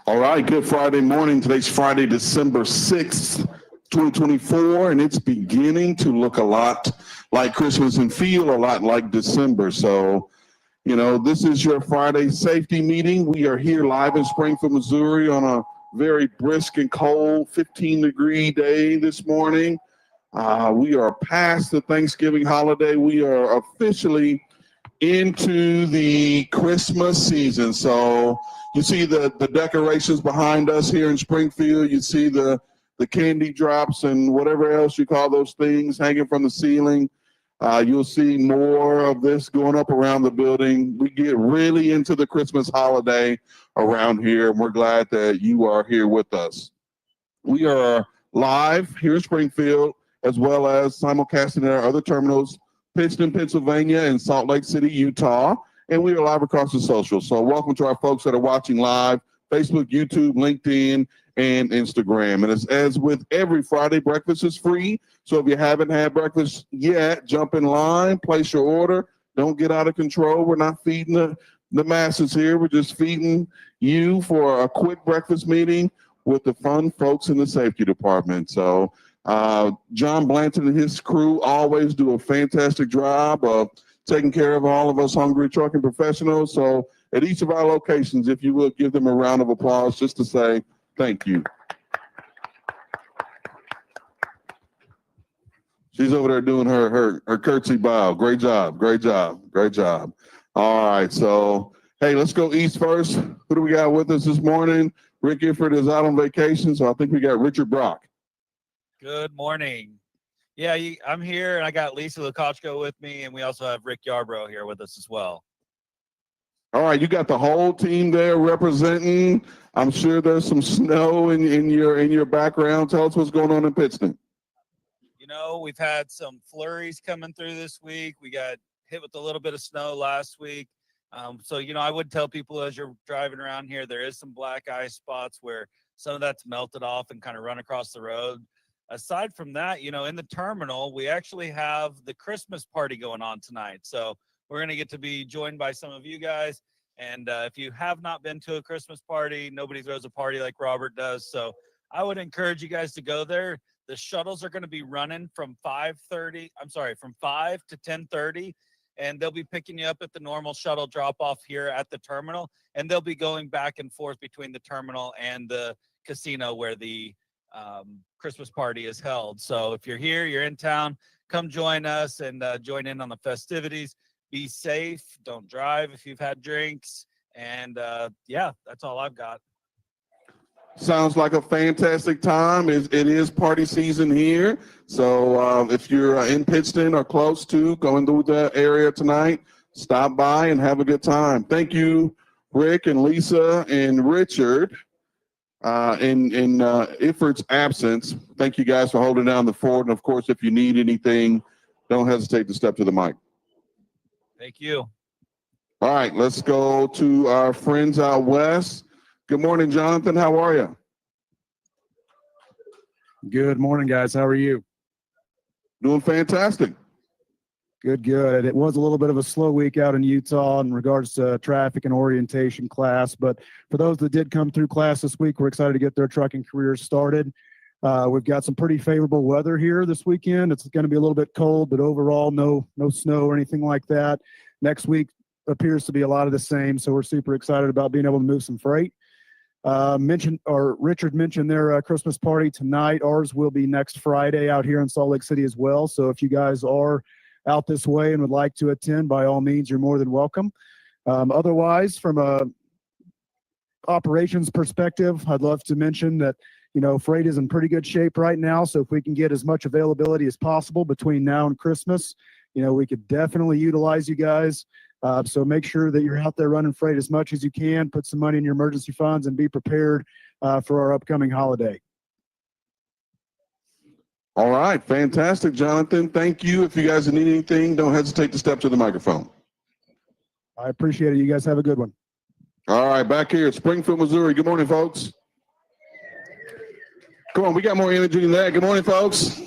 All right, good Friday morning. Today's Friday, December 6th, 2024, and it's beginning to look a lot like Christmas and feel a lot like December. So, this is your Friday safety meeting. We are here live in Springfield, Missouri on a very brisk and cold 15-degree day this morning. We are past the Thanksgiving holiday. We are officially into the Christmas season. So you see the decorations behind us here in Springfield. You see the candy drops and whatever else you call those things hanging from the ceiling. You'll see more of this going up around the building. We get really into the Christmas holiday around here, and we're glad that you are here with us. We are live here in Springfield, as well as simulcasting at our other terminals, Pittston, Pennsylvania, and Salt Lake City, Utah. And we are live across the social. So welcome to our folks that are watching live, Facebook, YouTube, LinkedIn, and Instagram. And as with every Friday, breakfast is free. So if you haven't had breakfast yet, jump in line, place your order. Don't get out of control. We're not feeding the masses here. We're just feeding you for a quick breakfast meeting with the fun folks in the safety department. So John Blanton and his crew always do a fantastic job of taking care of all of us hungry trucking professionals. So at each of our locations, if you will, give them a round of applause just to say thank you. She's over there doing her curtsy bow. Great job, great job, great job. All right, so hey, let's go east first. Who do we got with us this morning? Rick Gifford is out on vacation, so I think we got Richard Brock. Good morning. Yeah, I'm here, and I got Lisa Lukochko with me, and we also have Rick Yarbrough here with us as well. All right, you got the whole team there representing. I'm sure there's some snow in your background. Tell us what's going on in Pittston. We've had some flurries coming through this week. We got hit with a little bit of snow last week. So I would tell people as you're driving around here, there is some black ice spots where some of that's melted off and kind of run across the road. Aside from that, in the terminal, we actually have the Christmas party going on tonight. So we're going to get to be joined by some of you guys. And if you have not been to a Christmas party, nobody throws a party like Robert does. So I would encourage you guys to go there. The shuttles are going to be running from 5 to 10:30. And they'll be picking you up at the normal shuttle drop-off here at the terminal. And they'll be going back and forth between the terminal and the casino where the Christmas party is held. So if you're here, you're in town, come join us and join in on the festivities. Be safe. Don't drive if you've had drinks. And that's all I've got. Sounds like a fantastic time. It is party season here. So if you're in Pittston or close to going through the area tonight, stop by and have a good time. Thank you, Rick and Lisa and Richard. In Ifrit's absence, thank you guys for holding down the fort. And of course, if you need anything, don't hesitate to step to the mic. Thank you. All right, let's go to our friends out west. Good morning, Jonathan. How are you? Good morning, guys. How are you? Doing fantastic. Good. It was a little bit of a slow week out in Utah in regards to traffic and orientation class, but for those that did come through class this week, we're excited to get their trucking careers started. We've got some pretty favorable weather here this weekend. It's going to be a little bbit cold, but overall no snow or anything like that. Next week appears to be a lot of the same, so we're super excited about being able to move some freight. Richard mentioned their Christmas party tonight. Ours will be next Friday out here in Salt Lake City as well. So if you guys are out this way and would like to attend, by all means, you're more than welcome. Otherwise, from a operations perspective, I'd love to mention that, freight is in pretty good shape right now. So if we can get as much availability as possible between now and Christmas, we could definitely utilize you guys. So make sure that you're out there running freight as much as you can, put some money in your emergency funds, and be prepared for our upcoming holiday. All right, fantastic, Jonathan. Thank you. If you guys need anything, don't hesitate to step to the microphone. I appreciate it. You guys have a good one. All right, back here at Springfield, Missouri. Good morning, folks. Come on, we got more energy than that. Good morning, folks.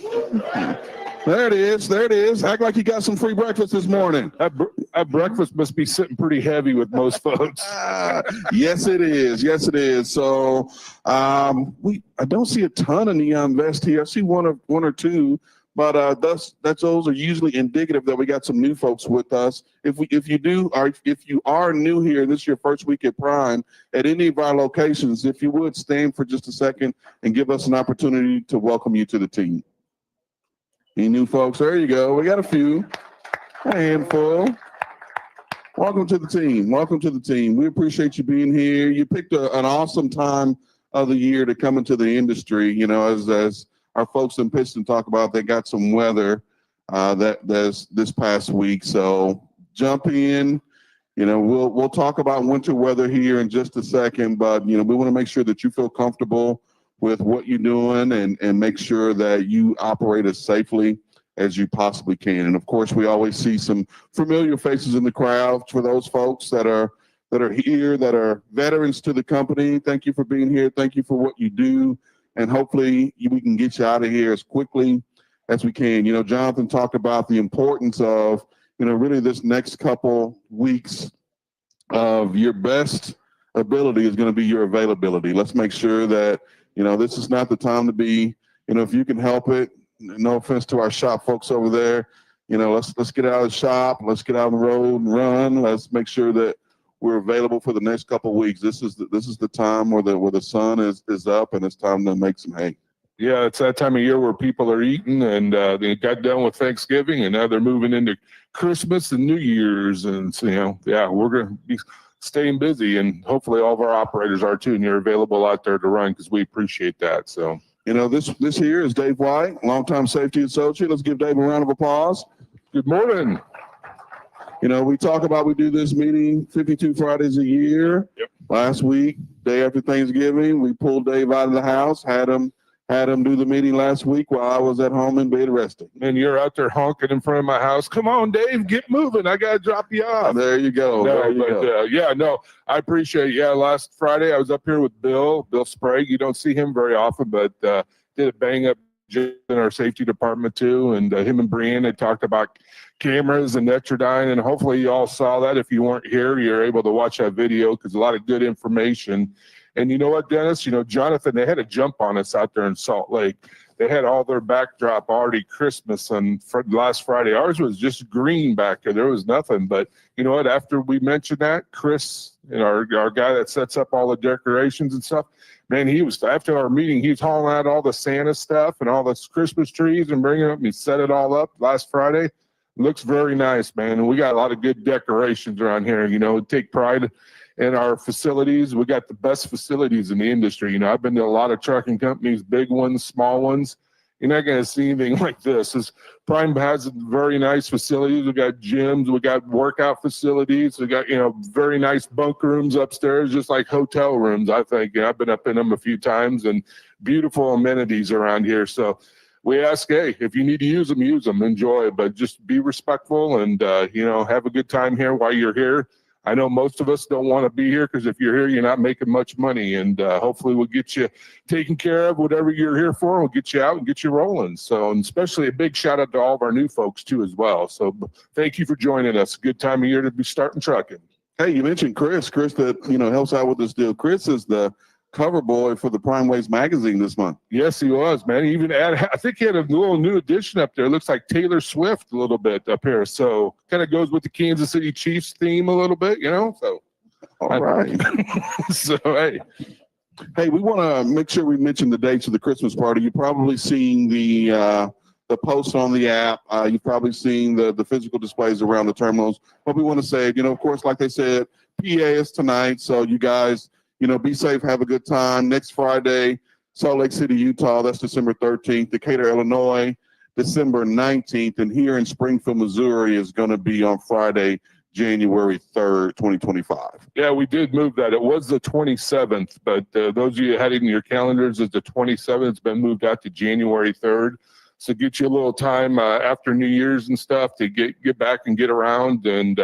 There it is. There it is. Act like you got some free breakfast this morning. That breakfast must be sitting pretty heavy with most folks. Yes, it is. Yes, it is. So I don't see a ton of neon vests here. I see one or two, but those are usually indicative that we got some new folks with us. If you are new here, this is your first week at Prime at any of our locations, if you would stand for just a second and give us an opportunity to welcome you to the team. Any new folks? There you go. We got a few, a handful. Welcome to the team. Welcome to the team. We appreciate you being here. You picked an awesome time of the year to come into the industry. You know, as our folks in Piston talk about, they got some weather that's this past week. So jump in. You know, we'll talk about winter weather here in just a second, but you know, we want to make sure that you feel comfortable with what you're doing and make sure that you operate as safely as you possibly can. And of course, we always see some familiar faces in the crowd. For those folks that are here, that are veterans to the company, thank you for being here. Thank you for what you do. And hopefully we can get you out of here as quickly as we can. You know, Jonathan talked about the importance of, you know, really this next couple weeks of your best ability is going to be your availability. Let's make sure that, you know, this is not the time to be, you know, if you can help it, no offense to our shop folks over there, you know, let's get out of the shop, let's get out on the road and run. Let's make sure that we're available for the next couple of weeks. This is the time where the sun is up and it's time to make some hay. Yeah, it's that time of year where people are eating and they got done with Thanksgiving and now they're moving into Christmas and New Year's. And so, you know, yeah, we're going to be staying busy and hopefully all of our operators are too, and you're available out there to run because we appreciate that. So, you know, this here is Dave White, longtime safety associate. Let's give Dave a round of applause. Good morning. You know, we do this meeting 52 Fridays a year. Yep. Last week, day after Thanksgiving, we pulled Dave out of the house, had him do the meeting last week while I was at home in bed resting. And you're out there honking in front of my house. Come on, Dave, get moving. I got to drop you off. There you go. I appreciate it. Yeah, last Friday I was up here with Bill Sprague. You don't see him very often, but did a bang up in our safety department too. And him and Brianne had talked about cameras and Netrodyne, and hopefully you all saw that. If you weren't here, you're able to watch that video because a lot of good information. And you know what, Dennis? You know, Jonathan, they had a jump on us out there in Salt Lake. They had all their backdrop already Christmas on last Friday. Ours was just green back there. There was nothing. But you know what? After we mentioned that, Chris, you know, our guy that sets up all the decorations and stuff, man, he was, after our meeting, he was hauling out all the Santa stuff and all the Christmas trees and bringing it up. And he set it all up last Friday. Looks very nice, man. And we got a lot of good decorations around here. You know, take pride in our facilities. We got the best facilities in the industry. You know, I've been to a lot of trucking companies, big ones, small ones. You're not going to see anything like this. Prime has very nice facilities. We got gyms, we got workout facilities, we got, you know, very nice bunk rooms upstairs, just like hotel rooms. I think, you know, I've been up in them a few times, and beautiful amenities around here. So we ask, hey, if you need to use them, enjoy it, but just be respectful and, you know, have a good time here while you're here. I know most of us don't want to be here because if you're here, you're not making much money, and hopefully we'll get you taken care of, whatever you're here for. We'll get you out and get you rolling. So, and especially a big shout out to all of our new folks too as well. So thank you for joining us. Good time of year to be starting trucking. Hey, you mentioned Chris that, you know, helps out with this deal. Chris is the cover boy for the Prime Ways magazine this month. Yes, he was, man. He even I think he had a little new addition up there. It looks like Taylor Swift a little bit up here. So kind of goes with the Kansas City Chiefs theme a little bit, you know? So, all right. So, hey, we want to make sure we mention the dates of the Christmas party. You've probably seen the posts on the app. You've probably seen the physical displays around the terminals. But we want to say, you know, of course, like they said, PA is tonight. So you guys, you know, be safe, have a good time. Next Friday, Salt Lake City, Utah, that's December 13th. Decatur, Illinois, December 19th. And here in Springfield, Missouri is going to be on Friday, January 3rd, 2025. Yeah, we did move that. It was the 27th, but those of you had it in your calendars as the 27th. It's been moved out to January 3rd. So get you a little time after New Year's and stuff to get back and get around and,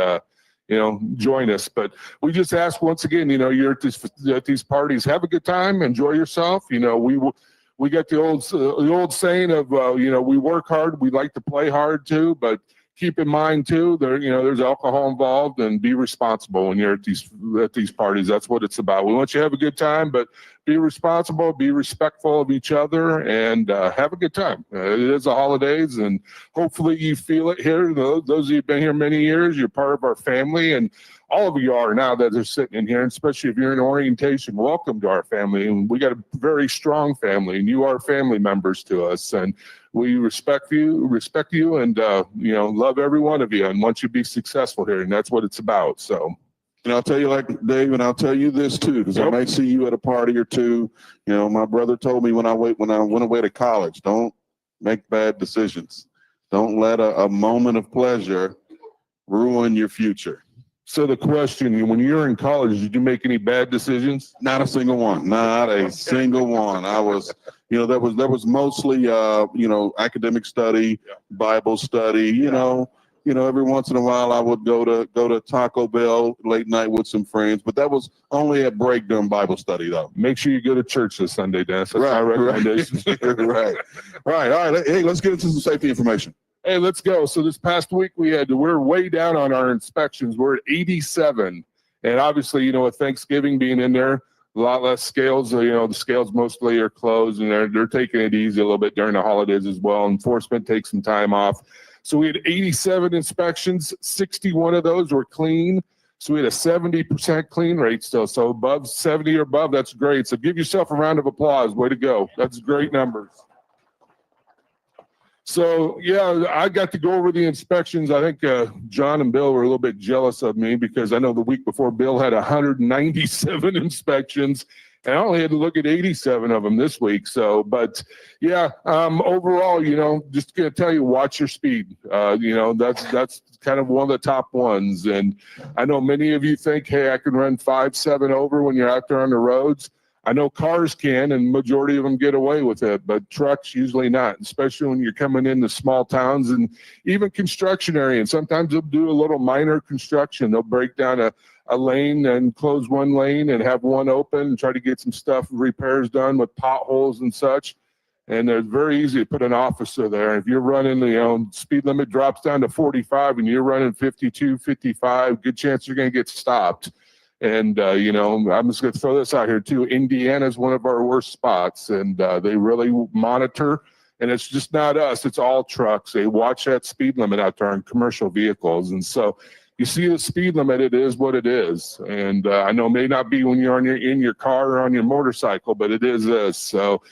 you know, join us. But we just ask once again, you know, you're at these parties, have a good time, enjoy yourself. You know, we got the old saying of, we work hard, we like to play hard too, but keep in mind too, there's alcohol involved, and be responsible when you're at these parties. That's what it's about. We want you to have a good time, but be responsible, be respectful of each other, and have a good time. It is the holidays, and hopefully you feel it here. Those of you who've been here many years, you're part of our family, and all of you are now that are sitting in here, and especially if you're in orientation, welcome to our family. And we got a very strong family, and you are family members to us. And we respect you, and love every one of you, and want you to be successful here. And that's what it's about. So, and I'll tell you, like Dave, and I'll tell you this too, because I may see you at a party or two. My brother told me when I went away to college, don't make bad decisions. Don't let a moment of pleasure ruin your future. So the question, when you were in college, did you make any bad decisions? Not a single one. Not a single one. I was, there was mostly, academic study, Bible study. Every once in a while I would go to Taco Bell late night with some friends, but that was only at break during Bible study, though. Make sure you go to church this Sunday, Dennis. That's my recommendation. Right. All right. Hey, let's get into some safety information. Hey, let's go. So this past week we're way down on our inspections. We're at 87. And obviously, with Thanksgiving being in there, a lot less scales. The scales mostly are closed, and they're taking it easy a little bit during the holidays as well. Enforcement takes some time off. So we had 87 inspections. 61 of those were clean. So we had a 70% clean rate still. So above 70 or above, that's great. So give yourself a round of applause. Way to go. That's great numbers. So, yeah, I got to go over the inspections. I think John and Bill were a little bit jealous of me, because I know the week before Bill had 197 inspections, and I only had to look at 87 of them this week. So, but yeah, overall, just going to tell you, watch your speed. That's kind of one of the top ones. And I know many of you think, hey, I can run 5-7 over when you're out there on the roads. I know cars can, and majority of them get away with it, but trucks usually not, especially when you're coming into small towns and even construction area. And sometimes they'll do a little minor construction. They'll break down a lane and close one lane and have one open and try to get some repairs done with potholes and such. And it's very easy to put an officer there. If you're running, speed limit drops down to 45 and you're running 52, 55, good chance you're going to get stopped. And, I'm just going to throw this out here too. Indiana is one of our worst spots, and they really monitor, and it's just not us. It's all trucks. They watch that speed limit out there on commercial vehicles. And so you see the speed limit, it is what it is. And I know it may not be when you're in your car or on your motorcycle, but it is this. So,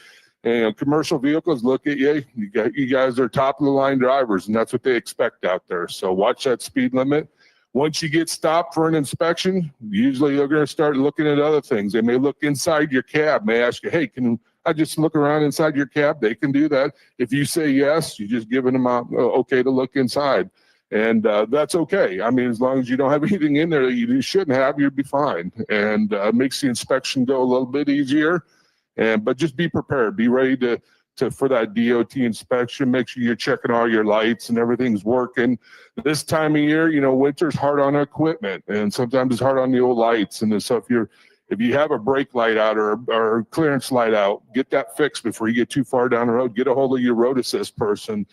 commercial vehicles look at you. You guys are top of the line drivers, and that's what they expect out there. So watch that speed limit. Once you get stopped for an inspection, usually they're going to start looking at other things. They may look inside your cab, may ask you, hey, can I just look around inside your cab? They can do that. If you say yes, you're just giving them okay to look inside. And that's okay. I mean, as long as you don't have anything in there that you shouldn't have, you'll be fine. And makes the inspection go a little bit easier. But just be prepared. Be ready to for that DOT inspection. Make sure you're checking all your lights and everything's working. This time of year, winter's hard on equipment, and sometimes it's hard on the old lights. And so if you have a brake light out or a clearance light out, get that fixed before you get too far down the road. Get a hold of your road assist person.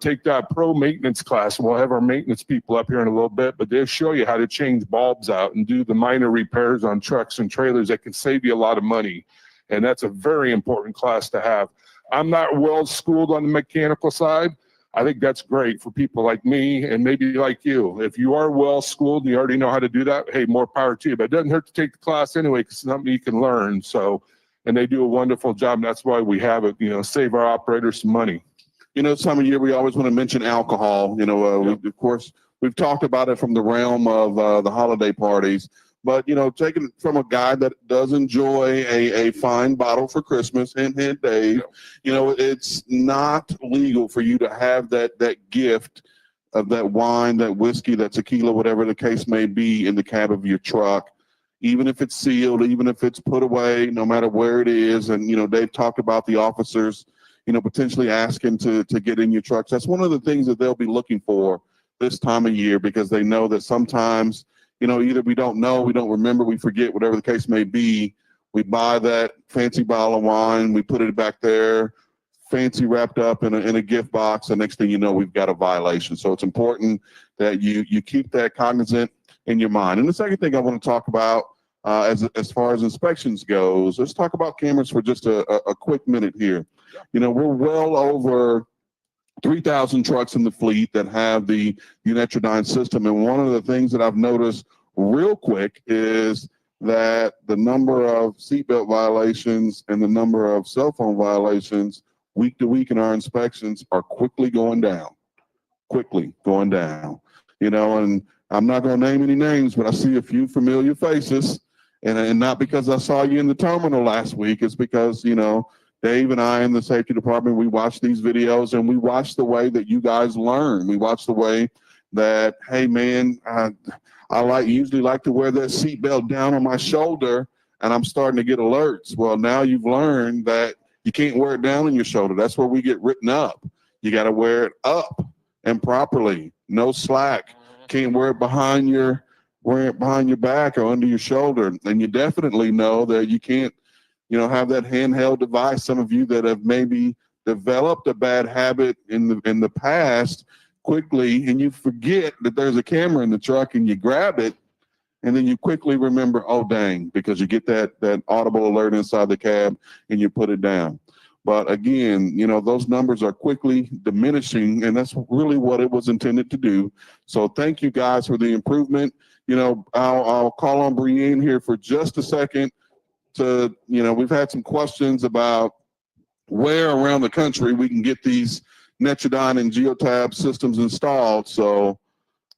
Take that pro maintenance class. And we'll have our maintenance people up here in a little bit, but they'll show you how to change bulbs out and do the minor repairs on trucks and trailers that can save you a lot of money. And that's a very important class to have. I'm not well schooled on the mechanical side. I think that's great for people like me and maybe like you. If you are well schooled and you already know how to do that, hey, more power to you. But it doesn't hurt to take the class anyway, because it's something you can learn. So, and they do a wonderful job. And that's why we have it, save our operators some money. This time of year, we always want to mention alcohol. Of course, we've talked about it from the realm of the holiday parties. But, taking it from a guy that does enjoy a fine bottle for Christmas, hint, Dave, it's not legal for you to have that gift of that wine, that whiskey, that tequila, whatever the case may be, in the cab of your truck, even if it's sealed, even if it's put away, no matter where it is. And, Dave talked about the officers, potentially asking to get in your trucks. That's one of the things that they'll be looking for this time of year, because they know that sometimes, either we don't know, we don't remember, we forget, whatever the case may be, We buy that fancy bottle of wine, we put it back there, fancy wrapped up in a gift box. The next thing you know, we've got a violation. So it's important that you keep that cognizant in your mind. And the second thing I want to talk about as far as inspections goes, let's talk about cameras for just a quick minute here. You know, we're well over 3,000 trucks in the fleet that have the Unitrodyne system. And one of the things that I've noticed real quick is that the number of seatbelt violations and the number of cell phone violations week to week in our inspections are quickly going down. You know, and I'm not going to name any names, but I see a few familiar faces. And not because I saw you in the terminal last week, it's because, you know, Dave and I in the safety department, we watch these videos and we watch the way that you guys learn. We watch the way that, hey man, I usually like to wear that seatbelt down on my shoulder and I'm starting to get alerts. Well, now you've learned that you can't wear it down on your shoulder. That's where we get written up. You got to wear it up and properly. No slack. Can't wear it behind your back or under your shoulder. And you definitely know that you can't, you know, have that handheld device. Some of you that have maybe developed a bad habit in the past quickly, and you forget that there's a camera in the truck and you grab it, and then you quickly remember, oh dang, because you get that audible alert inside the cab and you put it down. But again, you know, those numbers are quickly diminishing, and that's really what it was intended to do. So thank you guys for the improvement. You know, I'll call on Brianne here for just a second to, you know, we've had some questions about where around the country we can get these Netrodyne and Geotab systems installed. So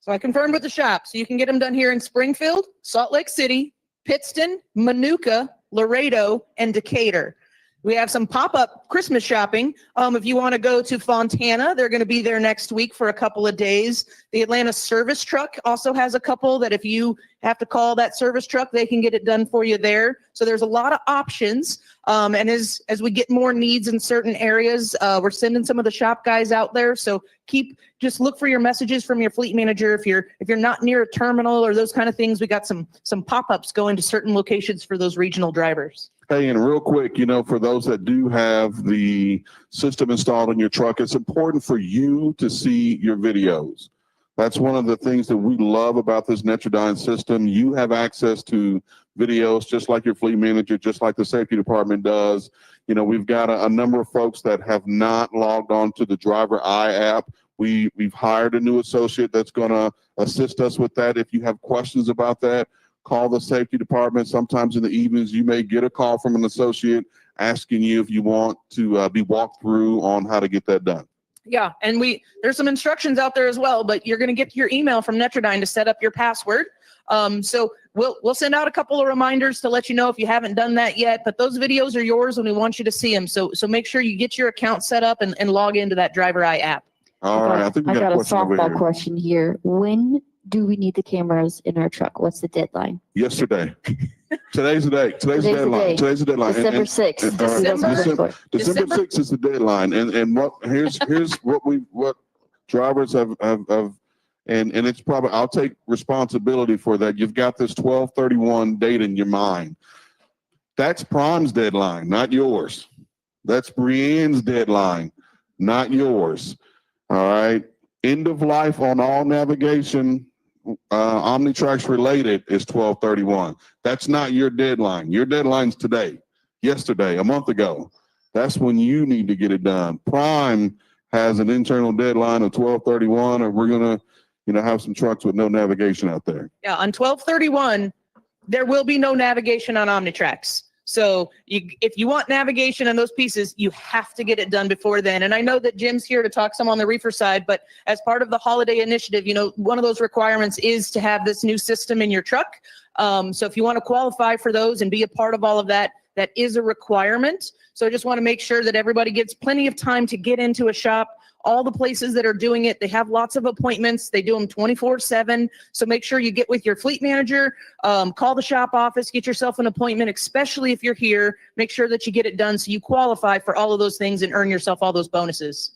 I confirmed with the shop. So you can get them done here in Springfield, Salt Lake City, Pittston, Manuka, Laredo, and Decatur. We have some pop-up Christmas shopping. If you want to go to Fontana, they're going to be there next week for a couple of days. The Atlanta service truck also has a couple that if you have to call that service truck, they can get it done for you there. So there's a lot of options. And as we get more needs in certain areas, we're sending some of the shop guys out there. So just look for your messages from your fleet manager. If you're not near a terminal or those kind of things, we got some pop-ups going to certain locations for those regional drivers. Hey, and real quick, you know, for those that do have the system installed in your truck, it's important for you to see your videos. That's one of the things that we love about this Netrodyne system. You have access to videos just like your fleet manager, just like the safety department does. You know, we've got a number of folks that have not logged on to the Driver Eye app. We've hired a new associate that's going to assist us with that. If you have questions about that, call the safety department. Sometimes in the evenings, you may get a call from an associate asking you if you want to be walked through on how to get that done. Yeah, and there's some instructions out there as well, but you're going to get your email from Netrodyne to set up your password. So we'll send out a couple of reminders to let you know if you haven't done that yet, but those videos are yours and we want you to see them. So make sure you get your account set up and log into that Driver Eye app. All right, I think we got a question over softball here. question here. When do we need the cameras in our truck? What's the deadline? Yesterday. Today's the day. Today's the deadline. Today's the deadline. December 6th. December 6th is the deadline. And here's what drivers have and it's probably, I'll take responsibility for that. You've got this 12/31 date in your mind. That's Prime's deadline, not yours. That's Brianne's deadline, not yours. All right. End of life on all navigation Omnitrax related is 12/31. That's not your deadline. Your deadline's today, yesterday, a month ago. That's when you need to get it done. Prime has an internal deadline of 12/31, or we're gonna, have some trucks with no navigation out there. Yeah, on 12/31, there will be no navigation on Omnitrax. So if you want navigation and those pieces, you have to get it done before then. And I know that Jim's here to talk some on the reefer side, but as part of the holiday initiative, one of those requirements is to have this new system in your truck. So if you want to qualify for those and be a part of all of that, that is a requirement. So I just want to make sure that everybody gets plenty of time to get into a shop. All the places that are doing it, they have lots of appointments. They do them 24/7. So make sure you get with your fleet manager, call the shop office, get yourself an appointment, especially if you're here. Make sure that you get it done so you qualify for all of those things and earn yourself all those bonuses.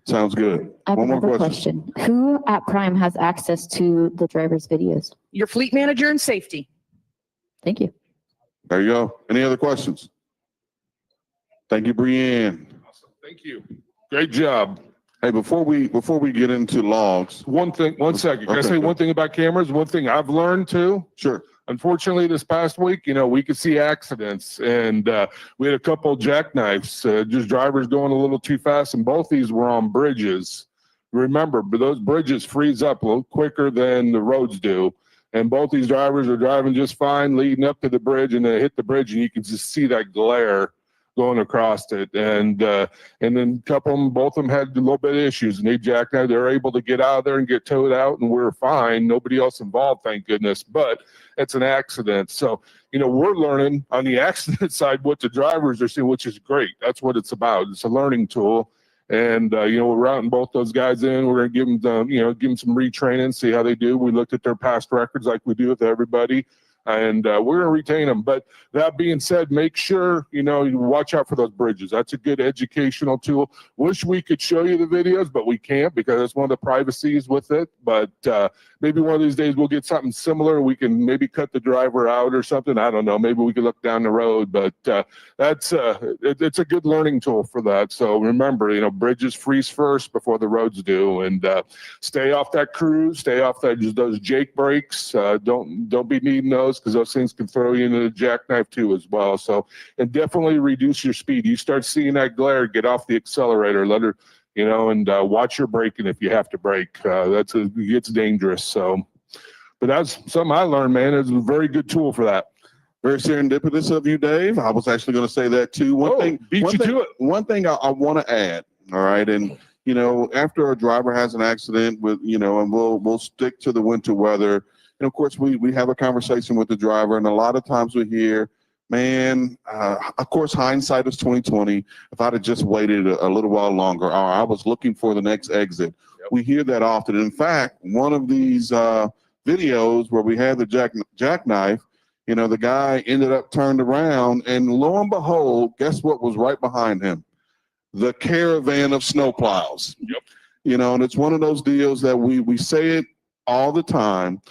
Sounds good. I have another question. Who at Prime has access to the driver's videos? Your fleet manager and safety. Thank you. There you go. Any other questions? Thank you, Brianne. Awesome. Thank you. Great job. Hey, before we get into logs, One second. Can I Okay, say go. one thing about cameras? One thing I've learned too. sure. Unfortunately, this past week, we could see accidents, and we had a couple of jackknifes, just drivers going a little too fast, and both these were on bridges. Remember, but those bridges freeze up a little quicker than the roads do, and both these drivers are driving just fine, leading up to the bridge, and they hit the bridge, and you can just see that glare going across it, and then both of them had a little bit of issues, and they jackknifed. They were able to get out of there and get towed out, and we were fine. Nobody else involved, thank goodness. But it's an accident, so we're learning on the accident side what the drivers are seeing, which is great. That's what it's about. It's a learning tool, and we're routing both those guys in. We're gonna give them some retraining, see how they do. We looked at their past records like we do with everybody. And we're going to retain them. But that being said, make sure, you watch out for those bridges. That's a good educational tool. Wish we could show you the videos, but we can't because it's one of the privacies with it. But maybe one of these days we'll get something similar. We can maybe cut the driver out or something. I don't know. Maybe we could look down the road. But it's a good learning tool for that. So remember, bridges freeze first before the roads do. And stay off that cruise. Stay off those Jake brakes. Don't be needing those, because those things can throw you into the jackknife too as well. So, and definitely reduce your speed. You start seeing that glare, get off the accelerator, let her, and watch your braking if you have to brake. It gets dangerous. So, but that's something I learned, man. It's a very good tool for that. Very serendipitous of you, Dave. I was actually going to say that too. One thing I want to add. All right. And, after a driver has an accident and we'll stick to the winter weather. And of course, we have a conversation with the driver, and a lot of times we hear, man, of course, hindsight is 2020. If I'd have just waited a little while longer, or I was looking for the next exit. Yep. We hear that often. In fact, one of these videos where we had the jackknife, the guy ended up turned around, and lo and behold, guess what was right behind him? The caravan of snowplows. Yep. And it's one of those deals that we say it all the time.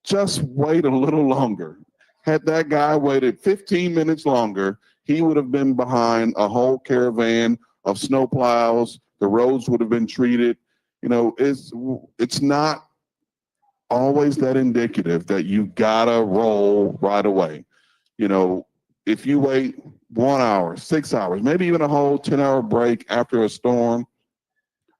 Just wait a little longer. Had that guy waited 15 minutes longer, he would have been behind a whole caravan of snowplows. The roads would have been treated. It's not always that indicative that you gotta roll right away. If you wait 1 hour, 6 hours, maybe even a whole 10-hour break after a storm,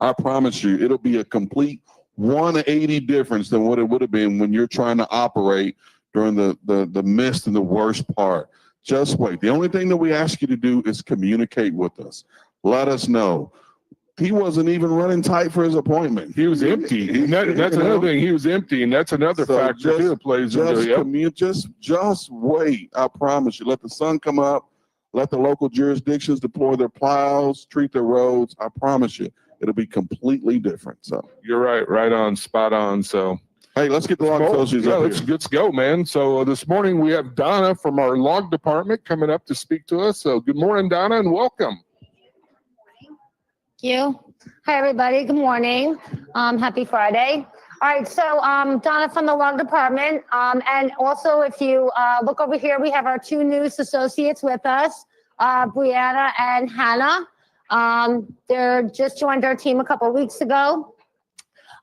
I promise you, it'll be a complete 180 difference than what it would have been when you're trying to operate during the mist and the worst part. Just wait. The only thing that we ask you to do is communicate with us. Let us know. He wasn't even running tight for his appointment. He was empty. That's another thing. He was empty, and that's another factor too that plays into it. Just wait. I promise you. Let the sun come up. Let the local jurisdictions deploy their plows, treat their roads. I promise you, it'll be completely different. So you're right on, spot on. So hey, let's get the log associates up here. Let's go, man. So this morning we have Donna from our log department coming up to speak to us. So good morning, Donna, and welcome. Thank you. Hi, everybody. Good morning. Happy Friday. All right, so Donna from the log department. And also, if you look over here, we have our two newest associates with us, Brianne and Hannah. They're just joined our team a couple of weeks ago.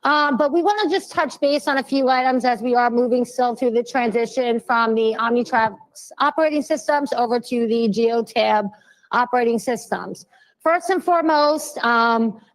But we want to just touch base on a few items as we are moving still through the transition from the OmniTrax operating systems over to the GeoTab operating systems. First and foremost,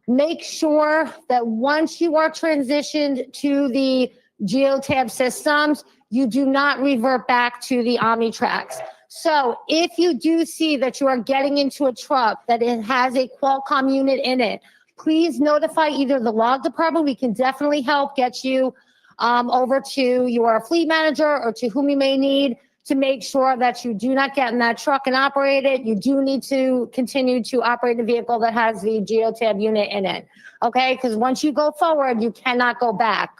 make sure that once you are transitioned to the GeoTab systems, you do not revert back to the OmniTrax. So if you do see that you are getting into a truck that it has a Qualcomm unit in it, please notify either the log department. We can definitely help get you over to your fleet manager or to whom you may need to make sure that you do not get in that truck and operate it. You do need to continue to operate a vehicle that has the GeoTab unit in it, okay? Because once you go forward, you cannot go back.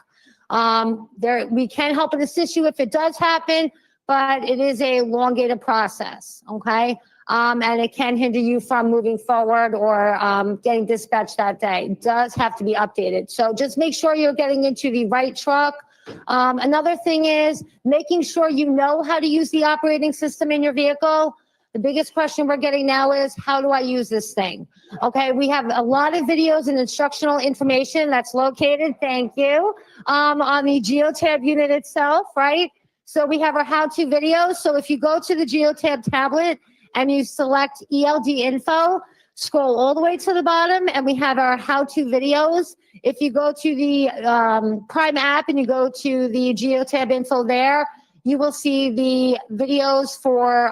We can help and assist you if it does happen, but it is a elongated process, okay? And it can hinder you from moving forward or getting dispatched that day. It does have to be updated. So just make sure you're getting into the right truck Another thing is making sure you know how to use the operating system in your vehicle. The biggest question we're getting now is, how do I use this thing? Okay, we have a lot of videos and instructional information that's located, thank you, on the Geotab unit itself, right? So we have our how-to videos. So if you go to the Geotab tablet and you select ELD info, scroll all the way to the bottom and we have our how-to videos. If you go to the Prime app and you go to the Geotab info there, you will see the videos for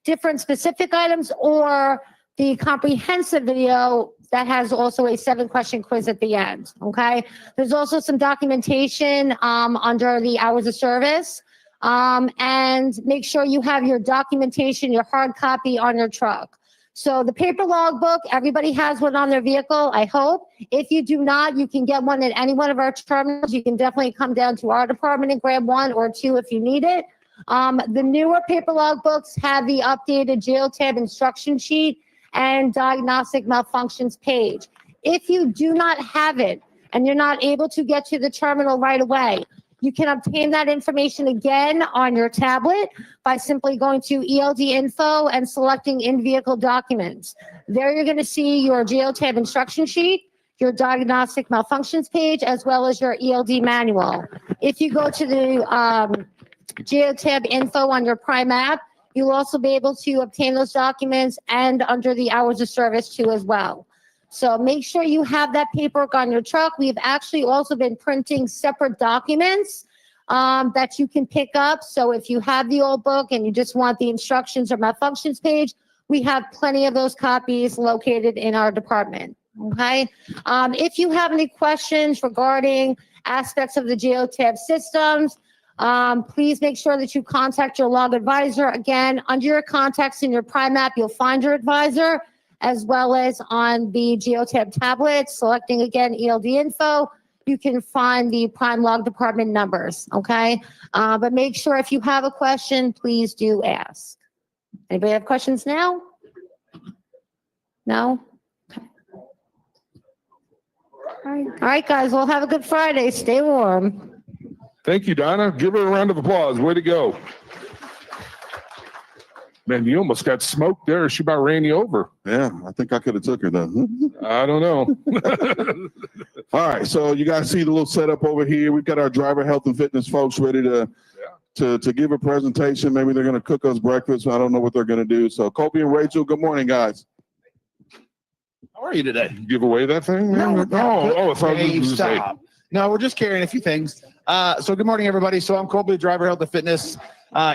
different specific items or the comprehensive video that has also a 7-question quiz at the end, okay? There's also some documentation under the hours of service. And make sure you have your documentation, your hard copy on your truck. So the paper logbook, everybody has one on their vehicle, I hope. If you do not, you can get one at any one of our terminals. You can definitely come down to our department and grab one or two if you need it. The newer paper logbooks have the updated Geotab instruction sheet and diagnostic malfunctions page. If you do not have it and you're not able to get to the terminal right away, you can obtain that information again on your tablet by simply going to ELD info and selecting in-vehicle documents. There you're going to see your Geotab instruction sheet, your diagnostic malfunctions page, as well as your ELD manual. If you go to the Geotab info on your Prime app, you'll also be able to obtain those documents and under the hours of service too as well. So make sure you have that paperwork on your truck. We've actually also been printing separate documents that you can pick up. So if you have the old book and you just want the instructions or malfunctions page, we have plenty of those copies located in our department. Okay. If you have any questions regarding aspects of the Geotab systems, please make sure that you contact your log advisor. Again, under your contacts in your Prime app, you'll find your advisor, as well as on the Geotab tablet, selecting again ELD info, you can find the Prime log department numbers, okay? But make sure if you have a question, please do ask. Anybody have questions now? No? Okay. All right, guys, we'll have a good Friday. Stay warm. Thank you, Donna. Give her a round of applause. Way to go. Man, you almost got smoked there. She about ran you over. Yeah, I think I could have took her though. I don't know. All right, so you guys see the little setup over here. We've got our driver health and fitness folks ready to give a presentation. Maybe they're going to cook us breakfast. I don't know what they're going to do. So Kobe and Rachel, good morning, guys. How are you today? Give away that thing? Man? Oh, it's Hey, stop. No, we're just carrying a few things. So good morning, everybody. So I'm Colby, driver health and fitness.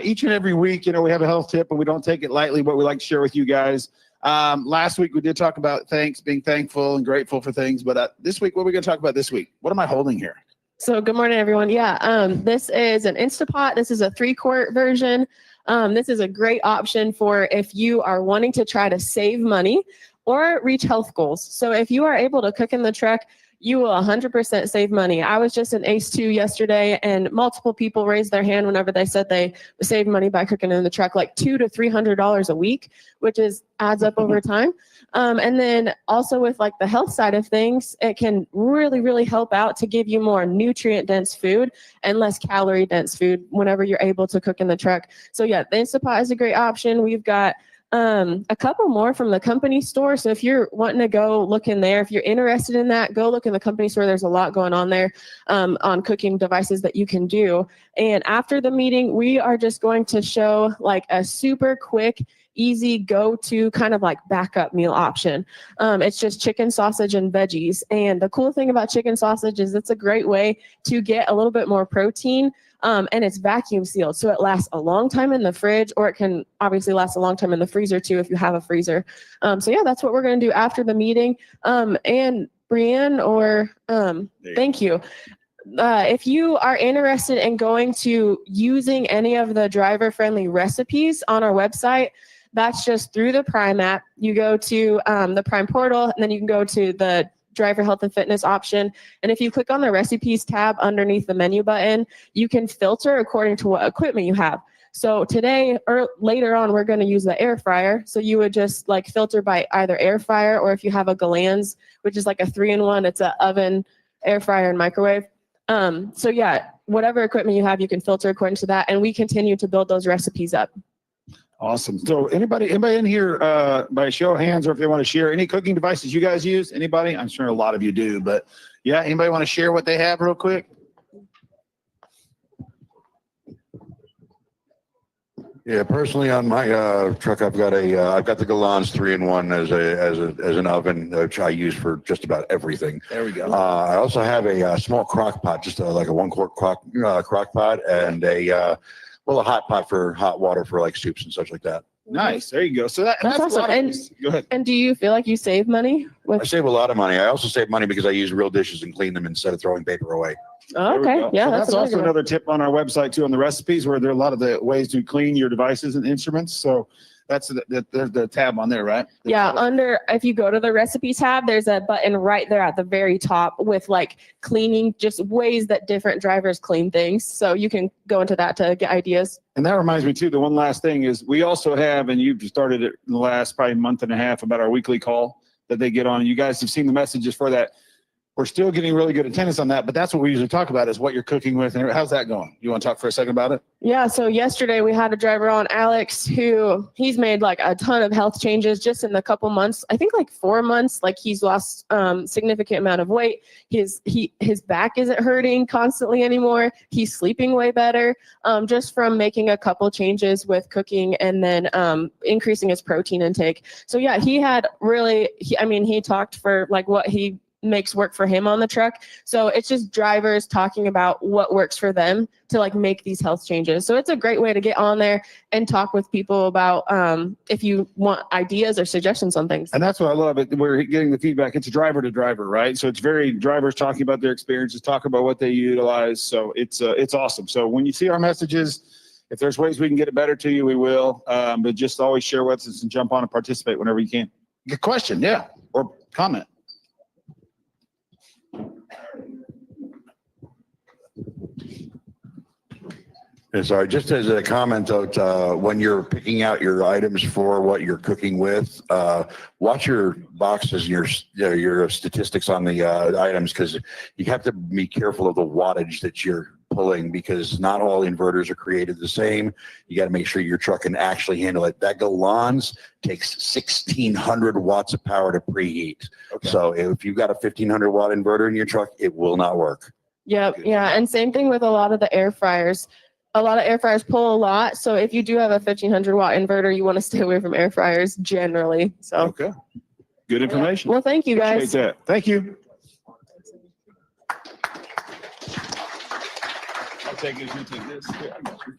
Each and every week, we have a health tip, and we don't take it lightly, but we like to share with you guys. Last week, we did talk about being thankful and grateful for things. But this week, what are we going to talk about this week? What am I holding here? So good morning, everyone. Yeah, this is an Instapot. This is a 3-quart version. This is a great option for if you are wanting to try to save money or reach health goals. So if you are able to cook in the truck, you will 100% save money. I was just in ACE 2 yesterday, and multiple people raised their hand whenever they said they saved money by cooking in the truck, like $200 to $300 a week, which adds up over time. And then also with like the health side of things, it can really, really help out to give you more nutrient-dense food and less calorie-dense food whenever you're able to cook in the truck. So yeah, the Instapot is a great option. We've got a couple more from the company store. So if you're wanting to go look in there, if you're interested in that, go look in the company store. There's a lot going on there on cooking devices that you can do. And after the meeting, we are just going to show like a super quick, easy go-to kind of like backup meal option. It's just chicken, sausage, and veggies. And the cool thing about chicken sausage is it's a great way to get a little bit more protein. And it's vacuum sealed, so it lasts a long time in the fridge, or it can obviously last a long time in the freezer too if you have a freezer. So yeah, that's what we're going to do after the meeting. And Brianne, thank you. If you are interested in going to using any of the driver-friendly recipes on our website, that's just through the Prime app. You go to the Prime portal, and then you can go to the driver health and fitness option. And if you click on the recipes tab underneath the menu button, you can filter according to what equipment you have. So today or later on, we're going to use the air fryer. So you would just like filter by either air fryer, or if you have a Galans, which is like a 3-in-1, it's an oven, air fryer, and microwave. So yeah, whatever equipment you have, you can filter according to that. And we continue to build those recipes up. Awesome. So anybody in here, by show of hands, or if they want to share any cooking devices you guys use, anybody? I'm sure a lot of you do, but yeah, anybody want to share what they have real quick? Yeah, personally on my truck, I've got the Galans 3-in-1 as an oven, which I use for just about everything. There we go. I also have a small crock pot, just like a 1-quart crock pot, and a hot pot for hot water for like soups and such like that. Nice. There you go. So that's That's a awesome. lot of And- things. Go ahead. And do you feel like you save money I with? save a lot of money. I also save money because I use real dishes and clean them instead of throwing paper away. Oh, There we okay. go. Yeah, So that's that's a also good one. another tip on our website too, on the recipes, where there are a lot of the ways to clean your devices and instruments. So that's the tab on there, right? Yeah, if you go to the recipe tab, there's a button right there at the very top with like cleaning, just ways that different drivers clean things. So you can go into that to get ideas. And that reminds me too, the one last thing is we also have, and you've started it in the last probably month and a half, about our weekly call that they get on. You guys have seen the messages for that. We're still getting really good attendance on that, but that's what we usually talk about is what you're cooking with. And how's that going? You want to talk for a second about it? Yeah, so yesterday we had a driver on, Alex, who he's made like a ton of health changes just in the couple months. I think like 4 months, like he's lost significant amount of weight. His back isn't hurting constantly anymore. He's sleeping way better, just from making a couple changes with cooking and then increasing his protein intake. So yeah, he had really, he talked for like what he makes work for him on the truck. So it's just drivers talking about what works for them to like make these health changes. So it's a great way to get on there and talk with people about if you want ideas or suggestions on things. And that's what I love. We're getting the feedback. It's driver to driver, right? So it's very drivers talking about their experiences, talk about what they utilize. So it's awesome. So when you see our messages, if there's ways we can get it better to you, we will. But just always share with us and jump on and participate whenever you can. Good question, yeah, or comment. And sorry, just as a comment out, when you're picking out your items for what you're cooking with, watch your boxes, your statistics on the items, because you have to be careful of the wattage that you're pulling, because not all inverters are created the same. You got to make sure your truck can actually handle it. That Galans takes 1,600 watts of power to preheat. Okay. So if you've got a 1,500 watt inverter in your truck, it will not work. Yep. Yeah. And same thing with a lot of the air fryers. A lot of air fryers pull a lot. So if you do have a 1,500 watt inverter, you want to stay away from air fryers generally. So Okay. Good information. well, thank you guys. Appreciate that. Thank you. I'll take this, you take this. Yeah, I got you.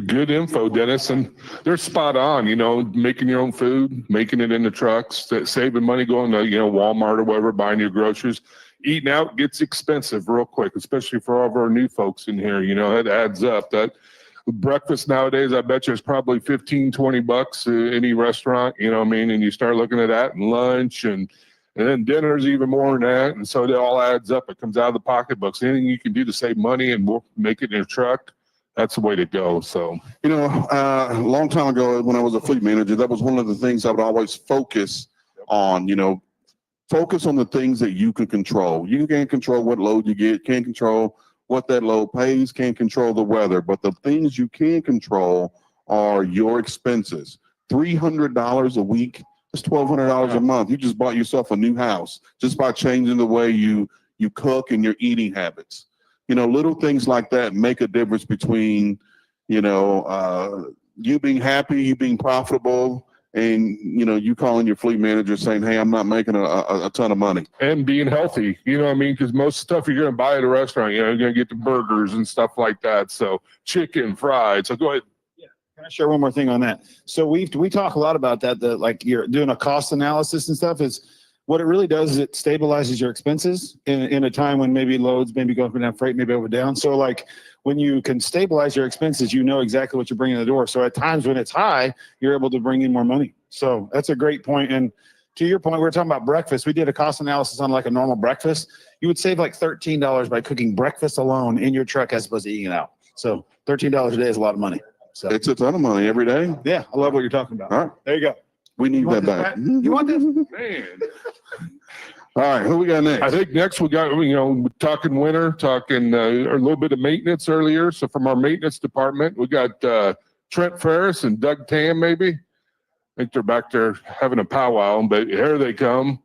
Good info, Dennis, and they're spot on, making your own food, making it in the trucks, saving money going to, Walmart or whatever, buying your groceries. Eating out gets expensive real quick, especially for all of our new folks in here. It adds up. That breakfast nowadays, I bet you it's probably $15-20 any restaurant, and you start looking at that, and lunch and then dinner's even more than that. And so it all adds up. It comes out of the pocketbooks. Anything you can do to save money and make it in your truck, that's the way to go. So, a long time ago when I was a fleet manager, that was one of the things I would always focus on, focus on the things that you can control. You can't control what load you get, can't control what that load pays, can't control the weather, but the things you can control are your expenses. $300 a week, that's $1,200 a month. You just bought yourself a new house just by changing the way you cook and your eating habits. Little things like that make a difference between, you being happy, you being profitable, and you calling your fleet manager saying, hey, I'm not making a ton of money. and being healthy, because most stuff you're going to buy at a restaurant, you're going to get the burgers and stuff like that. So chicken, fried. So go ahead. Can I share one more thing on that? So we talk a lot about that, like you're doing a cost analysis and stuff. Is what it really does is it stabilizes your expenses in a time when maybe loads maybe go up and down, freight maybe over down. So like when you can stabilize your expenses, you know exactly what you're bringing to the door. So at times when it's high, you're able to bring in more money. So that's a great point. And to your point, we were talking about breakfast. We did a cost analysis on like a normal breakfast. You would save like $13 by cooking breakfast alone in your truck as opposed to eating it out. So $13 a day is a lot of money. So It's a ton of money every day. yeah, I love what you're talking about. All right. There you go. We need You want that this back. back? You want this? Man. All right, who we got next? I think next we got, talking winter, talking a little bit of maintenance earlier. So from our maintenance department, we got Trent Ferris and Doug Tam, maybe. I think they're back there having a powwow, but here they come.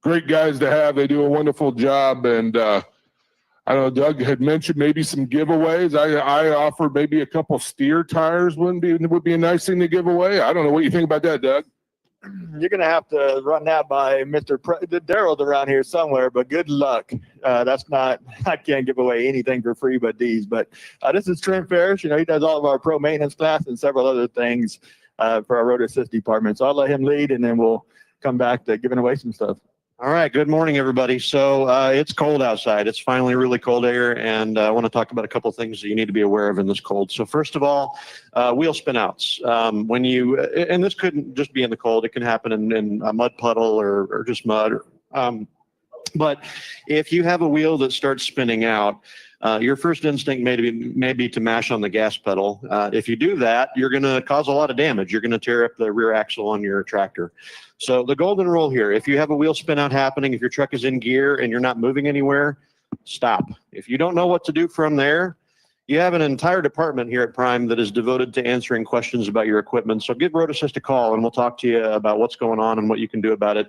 Great guys to have. They do a wonderful job. And I don't know, Doug had mentioned maybe some giveaways. I offered maybe a couple steer tires would be a nice thing to give away. I don't know what you think about that, Doug. You're going to have to run that by Mr. Darrel's around here somewhere, but good luck. I can't give away anything for free but these. But this is Trent Ferris. He does all of our pro maintenance class and several other things for our road assist department. So I'll let him lead, and then we'll come back to giving away some stuff. All right. Good morning, everybody. So it's cold outside. It's finally really cold air, and I want to talk about a couple of things that you need to be aware of in this cold. So first of all, wheel spin outs. And this couldn't just be in the cold. It can happen in a mud puddle or just mud. But if you have a wheel that starts spinning out, your first instinct may be to mash on the gas pedal. If you do that, you're going to cause a lot of damage. You're going to tear up the rear axle on your tractor. So the golden rule here, if you have a wheel spin out happening, if your truck is in gear and you're not moving anywhere, stop. If you don't know what to do from there, you have an entire department here at Prime that is devoted to answering questions about your equipment. So give Road Assist a call and we'll talk to you about what's going on and what you can do about it.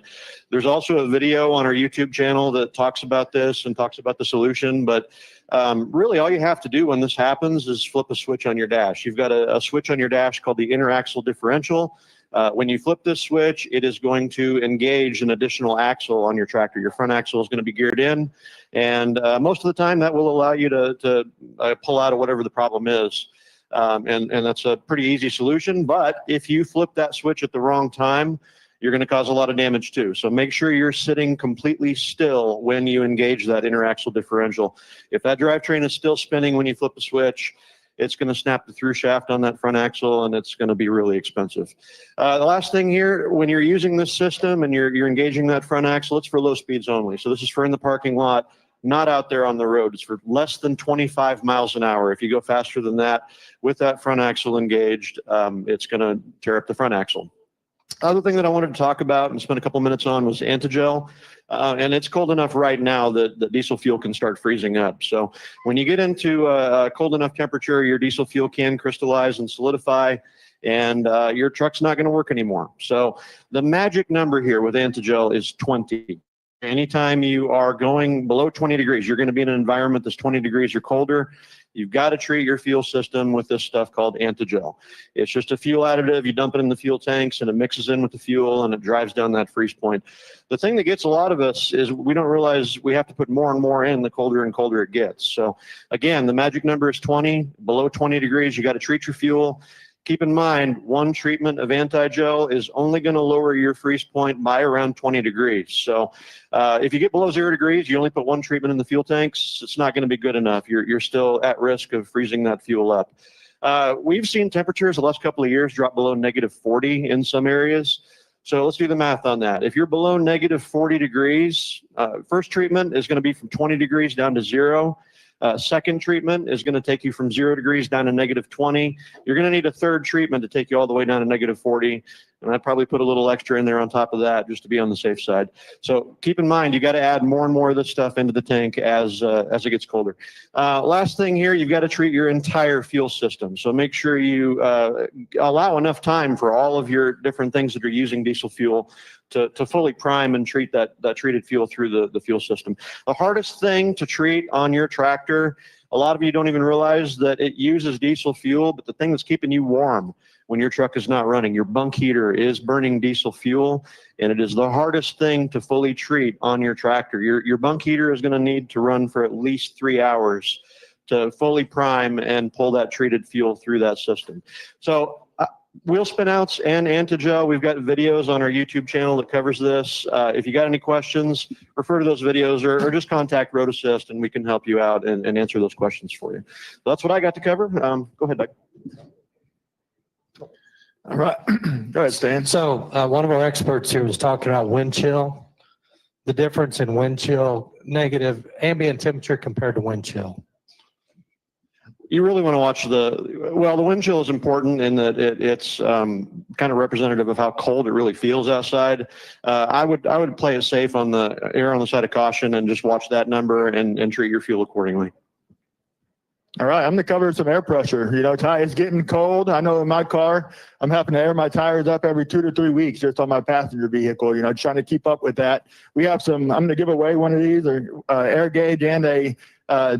There's also a video on our YouTube channel that talks about this and talks about the solution. But really all you have to do when this happens is flip a switch on your dash. You've got a switch on your dash called the interaxle differential. When you flip this switch, it is going to engage an additional axle on your tractor. Your front axle is going to be geared in, and most of the time that will allow you to pull out of whatever the problem is. And that's a pretty easy solution. But if you flip that switch at the wrong time, you're going to cause a lot of damage too. So make sure you're sitting completely still when you engage that interaxle differential. If that drivetrain is still spinning when you flip the switch, it's going to snap the through shaft on that front axle, and it's going to be really expensive. The last thing here, when you're using this system and you're engaging that front axle, it's for low speeds only. So this is for in the parking lot, not out there on the road. It's for less than 25 miles an hour. If you go faster than that with that front axle engaged, it's going to tear up the front axle. Other thing that I wanted to talk about and spend a couple minutes on was antigel. And it's cold enough right now that diesel fuel can start freezing up. So when you get into a cold enough temperature, your diesel fuel can crystallize and solidify, and your truck's not going to work anymore. So the magic number here with antigel is 20. Anytime you are going below 20 degrees, you're going to be in an environment that's 20 degrees or colder. You've got to treat your fuel system with this stuff called antigel. It's just a fuel additive. You dump it in the fuel tanks and it mixes in with the fuel and it drives down that freeze point. The thing that gets a lot of us is we don't realize we have to put more and more in the colder and colder it gets. So again, the magic number is 20. Below 20 degrees, you got to treat your fuel. Keep in mind, one treatment of anti-gel is only going to lower your freeze point by around 20 degrees. So if you get below 0 degrees, you only put one treatment in the fuel tanks, it's not going to be good enough. You're still at risk of freezing that fuel up. We've seen temperatures the last couple of years drop below -40 in some areas. So let's do the math on that. If you're below -40 degrees, first treatment is going to be from 20 degrees down to 0. Second treatment is going to take you from 0 degrees down to -20. You're going to need a third treatment to take you all the way down to -40. And I'd probably put a little extra in there on top of that just to be on the safe side. So keep in mind, you got to add more and more of this stuff into the tank as it gets colder. Last thing here, you've got to treat your entire fuel system. So make sure you allow enough time for all of your different things that are using diesel fuel to fully prime and treat that treated fuel through the fuel system. The hardest thing to treat on your tractor, a lot of you don't even realize that it uses diesel fuel, but the thing that's keeping you warm when your truck is not running, your bunk heater is burning diesel fuel, and it is the hardest thing to fully treat on your tractor. Your bunk heater is going to need to run for at least 3 hours to fully prime and pull that treated fuel through that system. So wheel spin outs and antigel, we've got videos on our YouTube channel that covers this. If you got any questions, refer to those videos or just contact Road Assist and we can help you out and answer those questions for you. So that's what I got to cover. Go ahead, Doug. All right. Go ahead, Stan. So one of our experts here was talking about wind chill, the difference in wind chill, negative ambient temperature compared to wind chill. You really want to watch the wind chill is important in that it's kind of representative of how cold it really feels outside. I would play it safe on the err on the side of caution and just watch that number and treat your fuel accordingly. All right, I'm gonna cover some air pressure. You know, it's getting cold. I know in my car, I'm having to air my tires up every 2 to 3 weeks just on my passenger vehicle, you know, trying to keep up with that. We have some, I'm gonna give away one of these, air gauge and a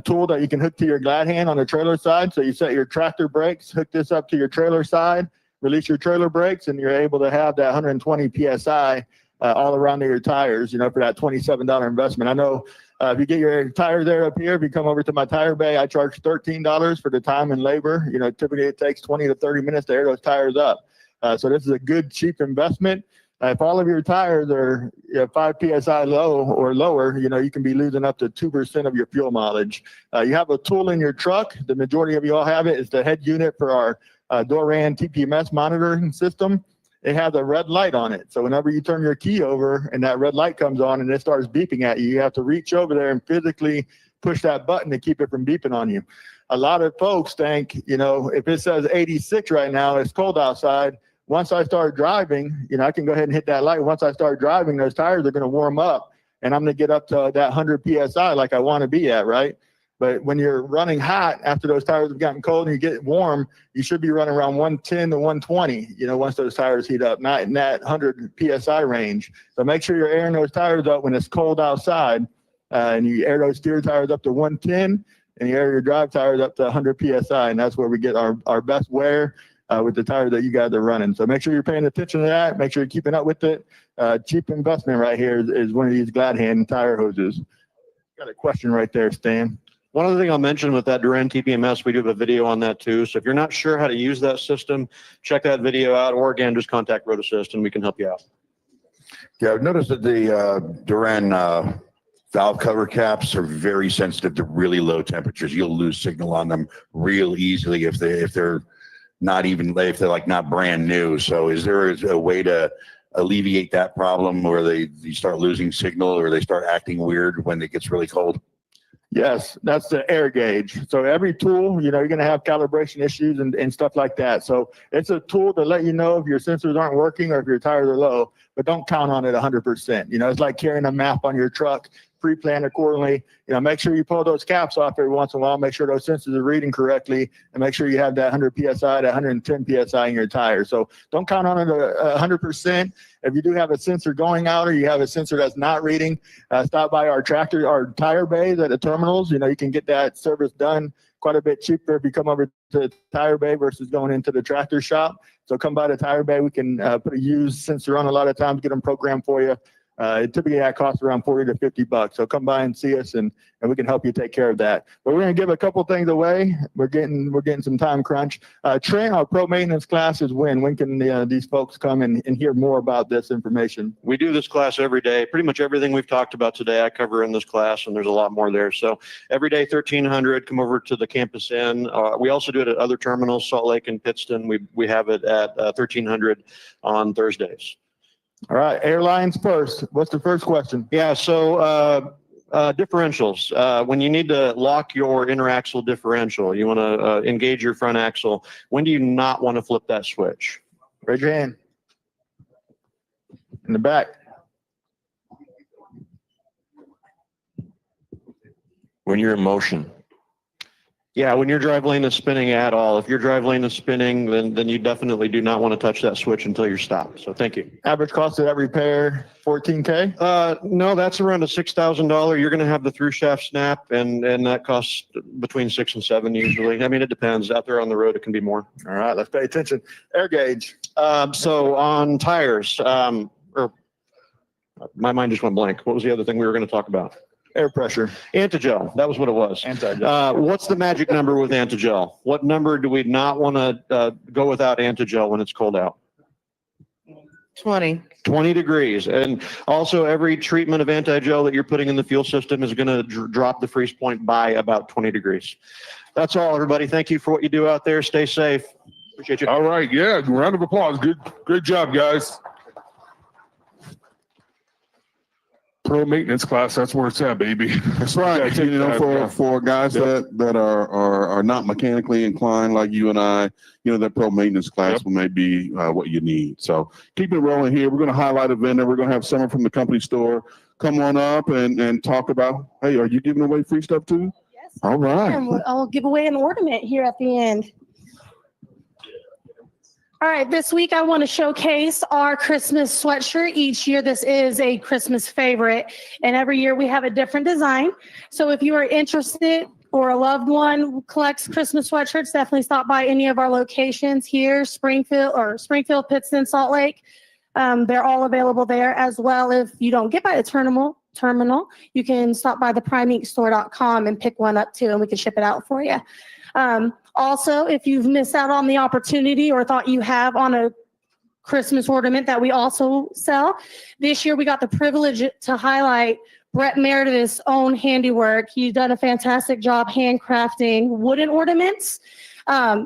tool that you can hook to your glad hand on the trailer side. So you set your tractor brakes, hook this up to your trailer side, release your trailer brakes, and you're able to have that 120 PSI all around your tires, you know, for that $27 investment. I know if you get your tire there up here, if you come over to my tire bay, I charge $13 for the time and labor. You know, typically it takes 20 to 30 minutes to air those tires up. So this is a good, cheap investment. If all of your tires are 5 PSI low or lower, you know, you can be losing up to 2% of your fuel mileage. You have a tool in your truck. The majority of you all have it. It's the head unit for our Doran TPMS monitoring system. It has a red light on it. So whenever you turn your key over and that red light comes on and it starts beeping at you, you have to reach over there and physically push that button to keep it from beeping on you. A lot of folks think, you know, if it says 86 right now, it's cold outside. Once I start driving, you know, I can go ahead and hit that light. Once I start driving, those tires are going to warm up and I'm going to get up to that 100 PSI like I want to be at, right? But when you're running hot after those tires have gotten cold and you get warm, you should be running around 110 to 120, you know, once those tires heat up, not in that 100 PSI range. So make sure you're airing those tires up when it's cold outside and you air those steer tires up to 110 and you air your drive tires up to 100 PSI. And that's where we get our best wear with the tires that you guys are running. So make sure you're paying attention to that. Make sure you're keeping up with it. Cheap investment right here is one of these glad hand tire hoses. Got a question right there, Stan. One other thing I'll mention with that Duran TPMS, we do have a video on that too. So if you're not sure how to use that system, check that video out, or again, just contact Road Assist and we can help you out. Yeah, I've noticed that the Duran valve cover caps are very sensitive to really low temperatures. You'll lose signal on them real easily if they're not even, if they're like not brand new. So is there a way to alleviate that problem where you start losing signal or they start acting weird when it gets really cold? Yes, that's the air gauge. So every tool, you know, you're going to have calibration issues and stuff like that. So it's a tool to let you know if your sensors aren't working or if your tires are low, but don't count on it 100%. You know, it's like carrying a map on your truck. Pre-plan accordingly. You know, make sure you pull those caps off every once in a while. Make sure those sensors are reading correctly, and make sure you have that 100 PSI, that 110 PSI in your tire. So don't count on it 100%. If you do have a sensor going out or you have a sensor that's not reading, stop by our tire bays at the terminals. You know, you can get that service done quite a bit cheaper if you come over to the tire bay versus going into the tractor shop. So come by the tire bay. We can put a used sensor on a lot of times, get them programmed for you. Typically that costs around 40 to 50 bucks. So come by and see us and we can help you take care of that. But we're going to give a couple things away. We're getting some time crunch. Trent, our pro maintenance class is when can these folks come and hear more about this information? We do this class every day. Pretty much everything we've talked about today, I cover in this class, and there's a lot more there. So every day, 1300, come over to the campus inn. We also do it at other terminals, Salt Lake and Pittston. We have it at 1300 on Thursdays. All right, airlines first. What's the first question? Yeah, so differentials. When you need to lock your inner axle differential, you want to engage your front axle. When do you not want to flip that switch? Raise your hand. In the back. When you're in motion. Yeah, when your drive lane is spinning at all. If your drive lane is spinning, then you definitely do not want to touch that switch until you're stopped. So thank you. Average cost of that repair, $14K? No, that's around a $6,000. You're going to have the through shaft snap, and that costs between 6 and 7 usually. I mean, it depends. Out there on the road, it can be more. All right, let's pay attention. Air gauge. So on tires, or my mind just went blank. What was the other thing we were going to talk about? Air pressure. Antigel. That was what it was. Antigel. What's the magic number with Antigel? What number do we not want to go without Antigel when it's cold out? 20. 20 degrees. And also every treatment of Antigel that you're putting in the fuel system is going to drop the freeze point by about 20 degrees. That's all, everybody. Thank you for what you do out there. Stay safe. Appreciate you. All right. Yeah. Round of applause. Good job, guys. Pro maintenance class, that's where it's at, baby. That's right. Yeah, take You know, that, for guys that are not mechanically inclined like you and I, you know, that pro maintenance class may be what you need. So keep it rolling here. We're going to highlight a vendor. We're going to have someone from the company store come on up and talk about, hey, are you giving away free stuff too? Yes. All right. And I'll give away an ornament here at the end. All right, this week I want to showcase our Christmas sweatshirt. Each year this is a Christmas favorite, and every year we have a different design. So if you are interested or a loved one collects Christmas sweatshirts, definitely stop by any of our locations here, Springfield, Pittston, Salt Lake. They're all available there, as well. If you don't get by the terminal, you can stop by the primeinkstore.com and pick one up too, and we can ship it out for you. Also, if you've missed out on the opportunity or thought you have on a Christmas ornament that we also sell, this year we got the privilege to highlight Brett Meredith's own handiwork. He's done a fantastic job handcrafting wooden ornaments,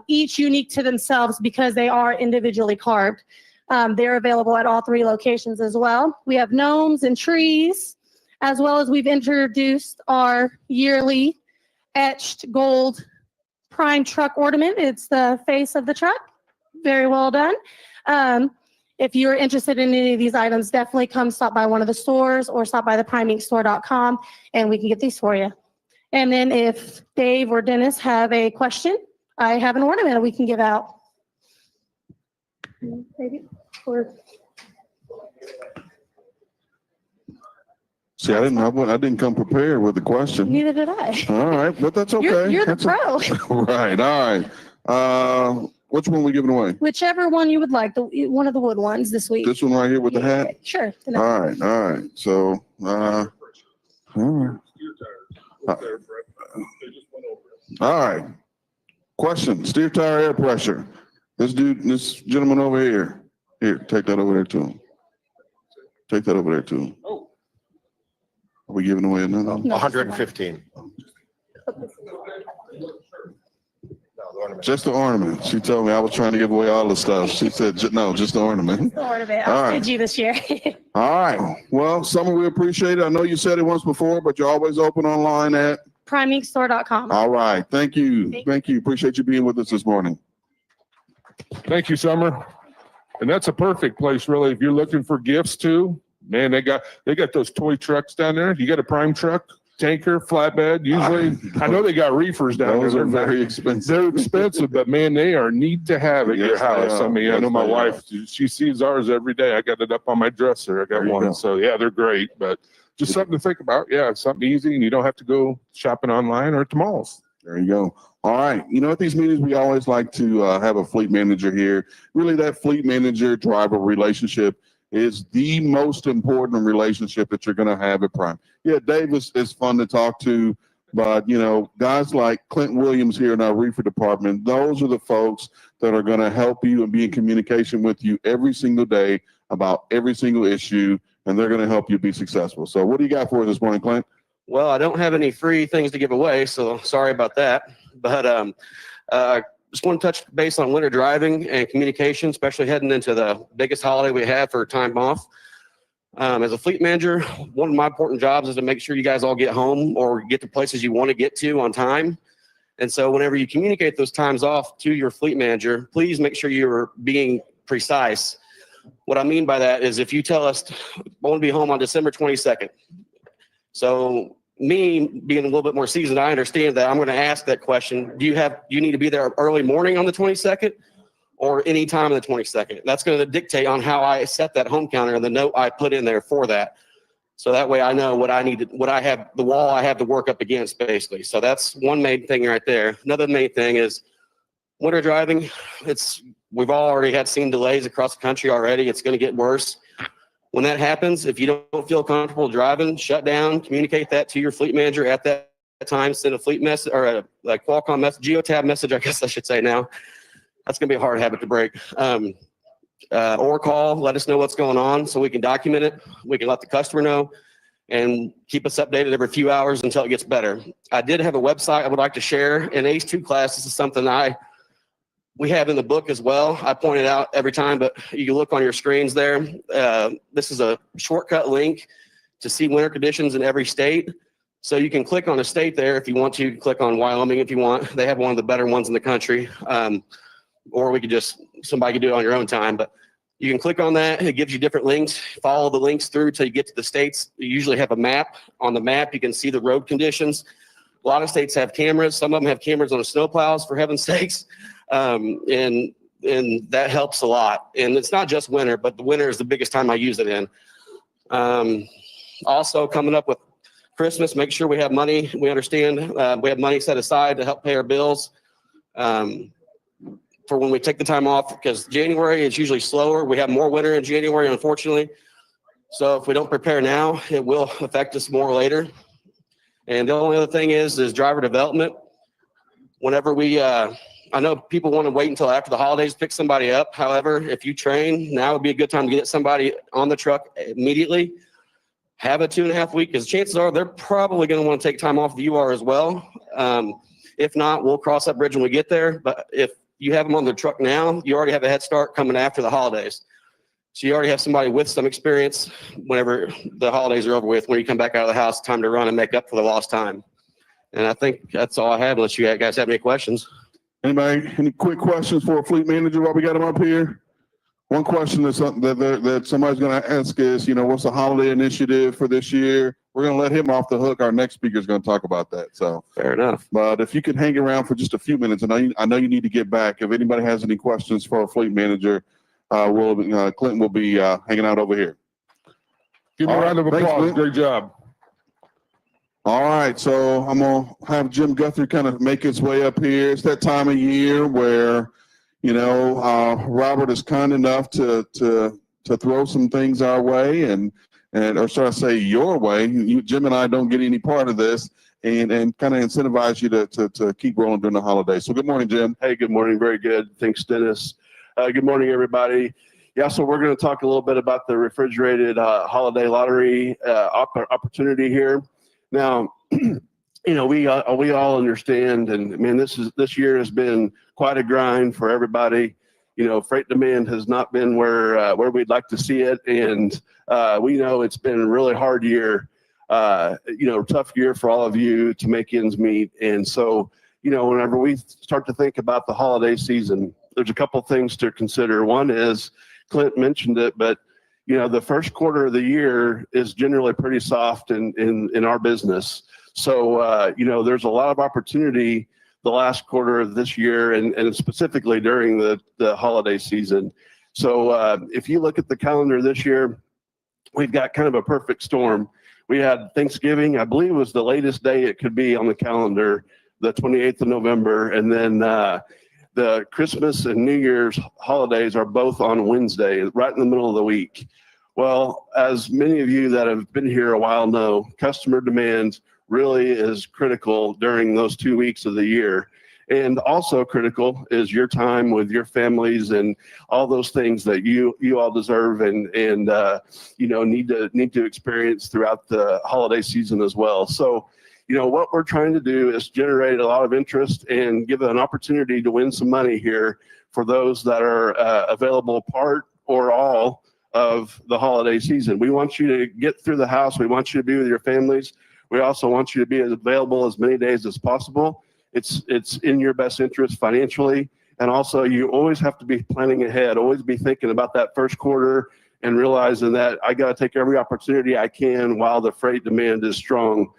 each unique to themselves because they are individually carved. They're available at all 3 locations as well. We have gnomes and trees, as well as we've introduced our yearly etched gold prime truck ornament. It's the face of the truck. Very well done. If you're interested in any of these items, definitely come stop by one of the stores or stop by the primeinkstore.com and we can get these for you. And then if Dave or Dennis have a question, I have an ornament that we can give out. Maybe. See, I didn't come prepared with the question. Neither did I. All right, but that's okay. You're the That's pro. Right. All right. Which one we giving away? Whichever one you would like, one of the wood ones this week. This one right here with the hat? Sure. All right. All right. So, all right. All right. Question, steer tire air pressure. This gentleman over here. Here, take that over there to him. Take that over there to him. Are we giving away another? 115. Just the ornament. She told me I was trying to give away all the stuff. She said, no, just the ornament. The ornament. All I'll right. send you this year. All right. Well, Summer, we appreciate it. I know you said it once before, but you're always open online at primeinkstore.com. All right. Thank you. Thank you. Appreciate you being with us this morning. Thank you, Summer. And that's a perfect place, really, if you're looking for gifts too. Man, they got those toy trucks down there. You got a prime truck, tanker, flatbed. Usually, I know they got reefers down there. Those are They're very expensive. They're expensive, but man, they are neat to have at your Yes, they house. I are. mean, I Yes, know my they wife, she sees ours every day. I got it up on my dresser. I got There you one. go. So yeah, they're great, but just something to think about. Yeah, it's something easy and you don't have to go shopping online or at the malls. There you go. All right. You know, at these meetings, we always like to have a fleet manager here. Really, that fleet manager driver relationship is the most important relationship that you're going to have at Prime. Yeah, Dave is fun to talk to, but, you know, guys like Clint Williams here in our reefer department, those are the folks that are going to help you and be in communication with you every single day about every single issue, and they're going to help you be successful. So what do you got for us this morning, Clint? Well, I don't have any free things to give away, so sorry about that. But just want to touch base on winter driving and communication, especially heading into the biggest holiday we have for time off. As a fleet manager, one of my important jobs is to make sure you guys all get home or get to places you want to get to on time. And so whenever you communicate those times off to your fleet manager, please make sure you're being precise. What I mean by that is if you tell us, I want to be home on December 22nd. So me being a little bit more seasoned, I understand that I'm going to ask that question. Do you need to be there early morning on the 22nd or any time on the 22nd? That's going to dictate on how I set that home counter and the note I put in there for that. So that way I know what I need to, the wall I have to work up against basically. So that's one main thing right there. Another main thing is winter driving. We've already seen delays across the country already. It's going to get worse. When that happens, if you don't feel comfortable driving, shut down, communicate that to your fleet manager at that time, send a fleet message or a Qualcomm message, geotab message, I guess I should say now. That's going to be a hard habit to break. Or call, let us know what's going on so we can document it. We can let the customer know and keep us updated every few hours until it gets better. I did have a website I would like to share. In ACE 2 class, this is something we have in the book as well. I point it out every time, but you can look on your screens there. This is a shortcut link to see winter conditions in every state. So you can click on a state there if you want to. You can click on Wyoming if you want. They have one of the better ones in the country. Or we could just, somebody could do it on your own time. But you can click on that. It gives you different links. Follow the links through till you get to the states. You usually have a map. On the map, you can see the road conditions. A lot of states have cameras. Some of them have cameras on the snowplows, for heaven's sakes. And that helps a lot. And it's not just winter, but the winter is the biggest time I use it in. Also coming up with Christmas, make sure we have money. We understand we have money set aside to help pay our bills for when we take the time off, because January is usually slower. We have more winter in January, unfortunately. So if we don't prepare now, it will affect us more later. And the only other thing is driver development. Whenever we, I know people want to wait until after the holidays to pick somebody up. However, if you train, now would be a good time to get somebody on the truck immediately. Have a 2.5 week, because chances are they're probably going to want to take time off. You are as well. If not, we'll cross that bridge when we get there. But if you have them on the truck now, you already have a head start coming after the holidays. So you already have somebody with some experience whenever the holidays are over with. When you come back out of the house, time to run and make up for the lost time. And I think that's all I have, unless you guys have any questions. Anybody, any quick questions for a fleet manager while we got him up here? One question that somebody's going to ask is, what's the holiday initiative for this year? We're going to let him off the hook. Our next speaker is going to talk about that. So fair enough. But if you could hang around for just a few minutes, I know you need to get back. If anybody has any questions for a fleet manager, Clint will be hanging out over here. Give me a round of applause. Great job. All right, so I'm going to have Jim Guthrie kind of make his way up here. It's that time of year where Robert is kind enough to throw some things our way, or should I say your way? Jim and I don't get any part of this, and kind of incentivize you to keep rolling during the holidays. So good morning, Jim. Hey, good morning. Very good. Thanks, Dennis. Good morning, everybody. Yeah, so we're going to talk a little bit about the refrigerated holiday lottery opportunity here. Now, we all understand, and man, this year has been quite a grind for everybody. Freight demand has not been where we'd like to see it, and we know it's been a really hard year, tough year for all of you to make ends meet. And so, whenever we start to think about the holiday season, there's a couple things to consider. One is, Clint mentioned it, but the first quarter of the year is generally pretty soft in our business. So, there's a lot of opportunity the last quarter of this year, and specifically during the holiday season. So if you look at the calendar this year, we've got kind of a perfect storm. We had Thanksgiving, I believe it was the latest day it could be on the calendar, the 28th of November, and then the Christmas and New Year's holidays are both on Wednesday, right in the middle of the week. Well, as many of you that have been here a while know, customer demand really is critical during those 2 weeks of the year. And also critical is your time with your families and all those things that you all deserve and need to experience throughout the holiday season as well. So, what we're trying to do is generate a lot of interest and give an opportunity to win some money here for those that are available part or all of the holiday season. We want you to get through the house. We want you to be with your families. We also want you to be available as many days as possible. It's in your best interest financially. And also, you always have to be planning ahead, always be thinking about that first quarter and realizing that I got to take every opportunity I can while the freight demand is strong,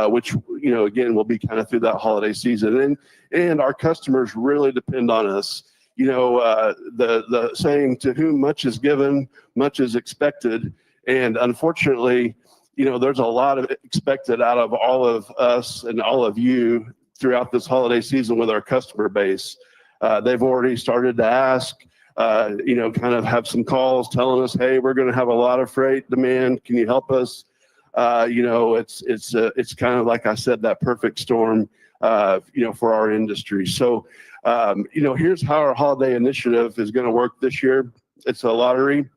which, again, will be kind of through that holiday season. And our customers really depend on us. The saying, to whom much is given, much is expected. And unfortunately, there's a lot of expected out of all of us and all of you throughout this holiday season with our customer base. They've already started to ask, kind of have some calls telling us, hey, we're going to have a lot of freight demand. Can you help us? It's kind of, like I said, that perfect storm, for our industry. So, here's how our holiday initiative is going to work this year. It's a lottery.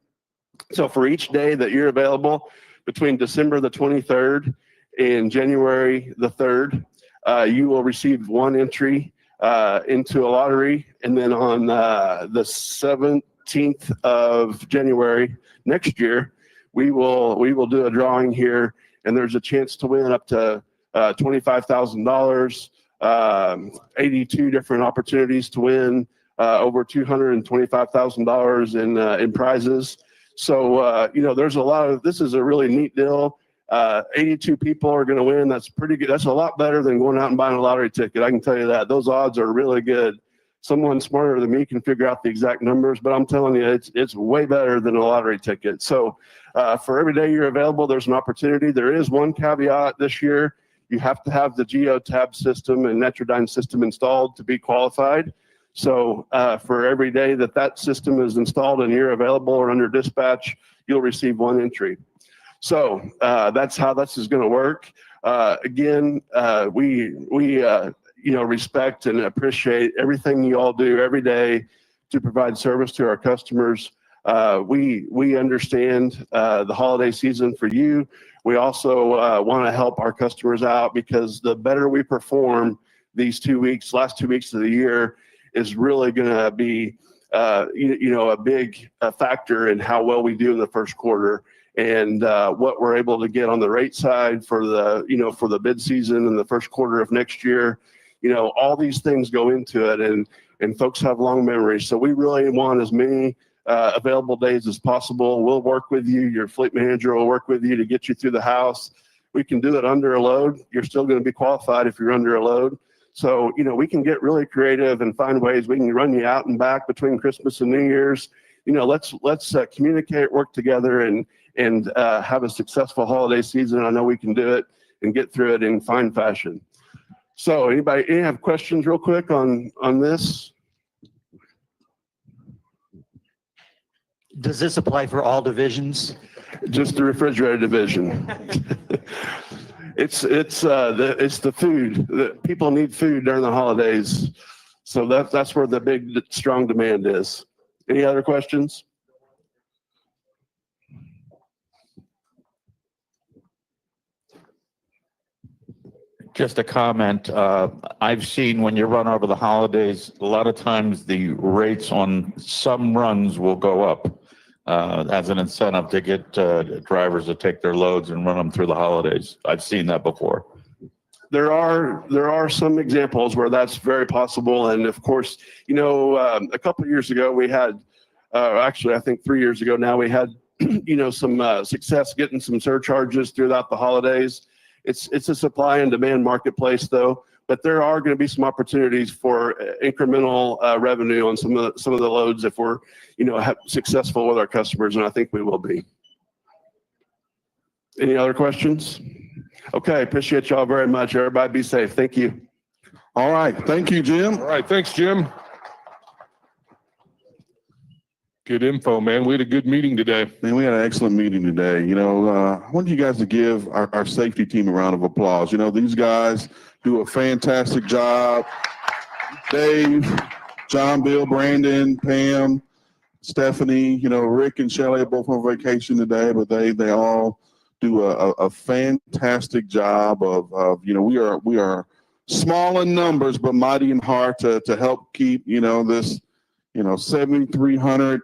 So for each day that you're available between December the 23rd and January the 3rd, you will receive one entry into a lottery. And then on the 17th of January next year, we will do a drawing here, and there's a chance to win up to $25,000. 82 different opportunities to win, over $225,000 in prizes. So there's a lot of, this is a really neat deal. 82 people are going to win. That's pretty good. That's a lot better than going out and buying a lottery ticket. I can tell you that. Those odds are really good. Someone smarter than me can figure out the exact numbers, but I'm telling you, it's way better than a lottery ticket. So for every day you're available, there's an opportunity. There is one caveat this year. You have to have the GeoTab system and Netrodyne system installed to be qualified. So for every day that system is installed and you're available or under dispatch, you'll receive one entry. So that's how this is going to work. Again, we respect and appreciate everything you all do every day to provide service to our customers. We understand the holiday season for you. We also want to help our customers out, because the better we perform these 2 weeks, last 2 weeks of the year, is really going to be a big factor in how well we do in the first quarter, and what we're able to get on the rate side for the bid season in the first quarter of next year. All these things go into it, and folks have long memories. So we really want as many available days as possible. We'll work with you. Your fleet manager will work with you to get you through the house. We can do it under a load. You're still going to be qualified if you're under a load. So, we can get really creative and find ways we can run you out and back between Christmas and New Year's. Let's communicate, work together, and have a successful holiday season. I know we can do it and get through it in fine fashion. So any have questions real quick on this? Does this apply for all divisions? Just the refrigerator division. It's the food. People need food during the holidays. So that's where the big, strong demand is. Any other questions? Just a comment. I've seen when you run over the holidays, a lot of times the rates on some runs will go up as an incentive to get drivers to take their loads and run them through the holidays. I've seen that before. There are some examples where that's very possible. And of course, a couple of years ago we had, actually I think 3 years ago now, we had, some success getting some surcharges throughout the holidays. It's a supply and demand marketplace though, but there are going to be some opportunities for incremental revenue on some of the loads if we're, successful with our customers, and I think we will be. Any other questions? Okay, appreciate y'all very much. Everybody be safe. Thank you. All right. Thank you, Jim. All right. Thanks, Jim. Good info, man. We had a good meeting today. Man, we had an excellent meeting today. I want you guys to give our safety team a round of applause. These guys do a fantastic job. Dave, John, Bill, Brandon, Pam, Stephanie, Rick and Shelley are both on vacation today, but they all do a fantastic job of we are small in numbers, but mighty in heart to help keep, this, 7,300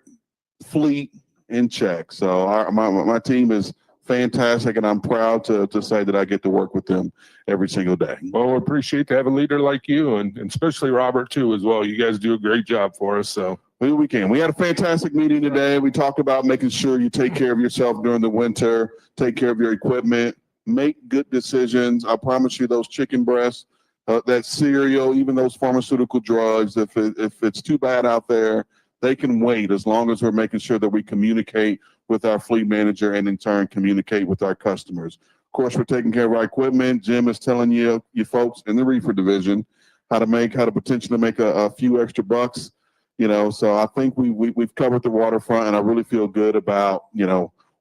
fleet in check. So my team is fantastic, and I'm proud to say that I get to work with them every single day. Well, we appreciate to have a leader like you, and especially Robert too as well. You guys do a great job for us. So we can. We had a fantastic meeting today. We talked about making sure you take care of yourself during the winter, take care of your equipment, make good decisions. I promise you, those chicken breasts, that cereal, even those pharmaceutical drugs, if it's too bad out there, they can wait, as long as we're making sure that we communicate with our fleet manager and in turn communicate with our customers. Of course, we're taking care of our equipment. Jim is telling you folks in the reefer division how to potentially make a few extra bucks. So I think we've covered the waterfront, and I really feel good about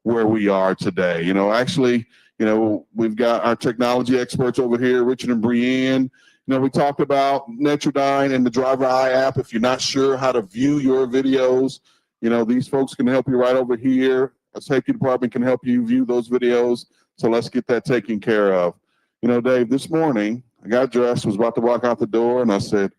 where we are today. Actually, we've got our technology experts over here, Richard and Brianne. We talked about Netrodyne and the Driver Eye app. If you're not sure how to view your videos, these folks can help you right over here. A safety department can help you view those videos. So let's get that taken care of. Dave, this morning I got dressed, was about to walk out the door, and I said,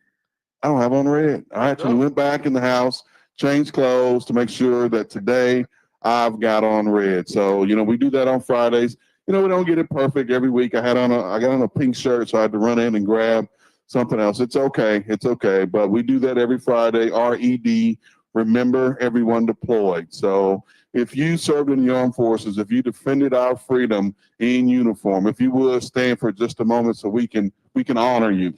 I don't have on red. I actually went back in the house, changed clothes to make sure that today I've got on red. So, you know, we do that on Fridays. You know, we don't get it perfect every week. I got on a pink shirt, so I had to run in and grab something else. It's okay. It's okay. But we do that every Friday. RED, remember everyone deployed. So if you served in the armed forces, if you defended our freedom in uniform, if you would stand for just a moment so we can honor you.